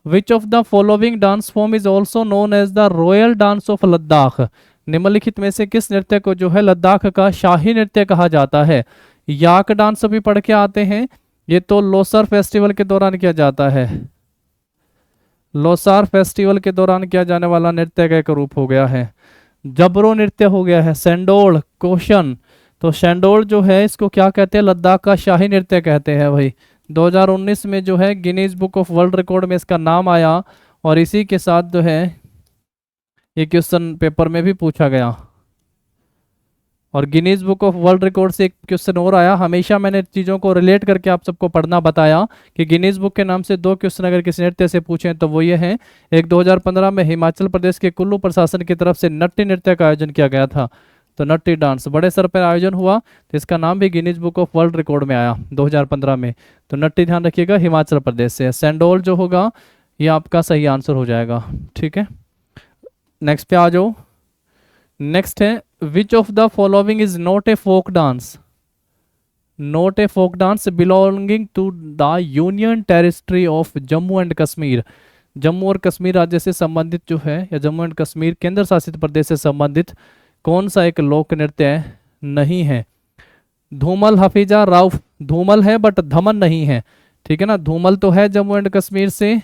Which of the following dance form is also known as the royal dance of Ladakh. निम्नलिखित में से किस नृत्य को जो है लद्दाख का शाही नृत्य कहा जाता है। याक डांस भी पढ़ के आते हैं, ये तो लोसर फेस्टिवल के दौरान किया जाता है। लोसार फेस्टिवल के दौरान किया जाने वाला नृत्य का एक रूप हो गया है। जबरो नृत्य हो गया है। सेंडोल क्वेश्चन, तो शेंडोल जो है इसको क्या कहते हैं, लद्दाख का शाही नृत्य कहते हैं भाई। 2019 में जो है Guinness book of world record में इसका नाम आया, और इसी के साथ जो है ये क्वेश्चन पेपर में भी पूछा गया। और Guinness book of world record से एक क्वेश्चन और आया। हमेशा मैंने चीज़ों को रिलेट करके आप सबको पढ़ना बताया कि गिनीज बुक के नाम से 2 क्वेश्चन अगर किसी नृत्य से पूछें तो वो ये हैं। एक 2015 में हिमाचल प्रदेश के कुल्लू प्रशासन की तरफ से नट्टी नृत्य का आयोजन किया गया था, तो नट्टी डांस बड़े स्तर पर आयोजन हुआ, तो इसका नाम भी Guinness book of world record में आया 2015 में। तो नट्टी ध्यान रखिएगा हिमाचल प्रदेश से। सेंडोल जो होगा ये आपका सही आंसर हो जाएगा। ठीक है, नेक्स्ट पे आ जाओ। नेक्स्ट है which of the following is not a folk dance. Not a folk dance belonging to the union territory of Jammu and Kashmir. Jammu और कश्मीर राज्य से संबंधित जो है, या जम्मू एंड कश्मीर केंद्र शासित प्रदेश से संबंधित कौन सा एक लोक नृत्य नहीं है। धूमल, हफीजा, राउफ। धूमल है बट धमन नहीं है, ठीक है ना। धूमल तो है जम्मू एंड कश्मीर से,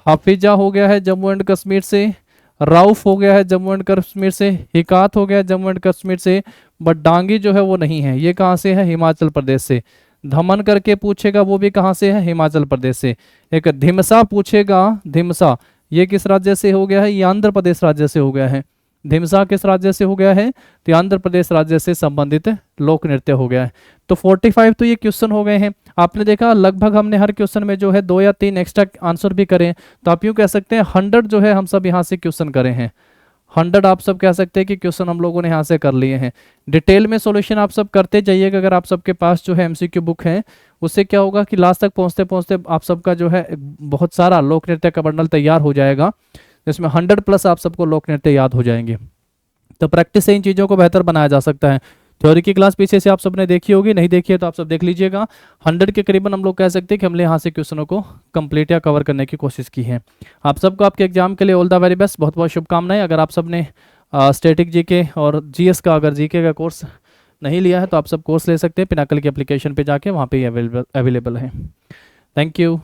हफीजा हो गया है जम्मू एंड कश्मीर से, राउफ हो गया है जम्मू एंड कश्मीर से, हिकात हो गया है जम्मू एंड कश्मीर से, बट डांगी जो है वो नहीं है। ये कहाँ से है, हिमाचल प्रदेश से। धमन करके पूछेगा वो भी कहाँ से है, हिमाचल प्रदेश से। एक धिमसा पूछेगा, धिमसा ये किस राज्य से हो गया है, ये आंध्र प्रदेश राज्य से हो गया है। धिमसा किस राज्य से हो गया है, तो आंध्र प्रदेश राज्य से संबंधित लोक नृत्य हो गया है। तो 45 तो ये क्वेश्चन हो गए हैं। आपने देखा लगभग हमने हर क्वेश्चन में जो है 2 या 3 एक्स्ट्रा आंसर भी करें, तो आप यूँ कह सकते हैं 100 जो है हम सब यहाँ से क्वेश्चन करे हैं। 100 आप सब कह सकते हैं कि क्वेश्चन हम लोगों ने यहाँ से कर लिए हैं। डिटेल में सॉल्यूशन आप सब करते जाइएगा। अगर आप सबके पास जो है एमसीक्यू बुक है, उससे क्या होगा कि लास्ट तक पहुँचते पहुँचते आप सबका जो है बहुत सारा लोक नृत्य का बंडल तैयार हो जाएगा, जिसमें 100+ आप सबको लोक नृत्य याद हो जाएंगे। तो प्रैक्टिस से इन चीज़ों को बेहतर बनाया जा सकता है। थ्योरी की क्लास पीछे से आप सबने देखी होगी, नहीं देखी है तो आप सब देख लीजिएगा। 100 के करीबन हम लोग कह सकते हैं कि हमने यहाँ से क्वेश्चनों को कंप्लीट या कवर करने की कोशिश की है। आप सबको आपके एग्जाम के लिए ऑल द वेरी बेस्ट, बहुत बहुत शुभकामनाएं। अगर आप सबने स्टैटिक जीके और जीएस का, अगर जीके का कोर्स नहीं लिया है तो आप सब कोर्स ले सकते हैं, पिनाकल की एप्लीकेशन पे जाके, वहाँ पे अवेलेबल है। Thank you.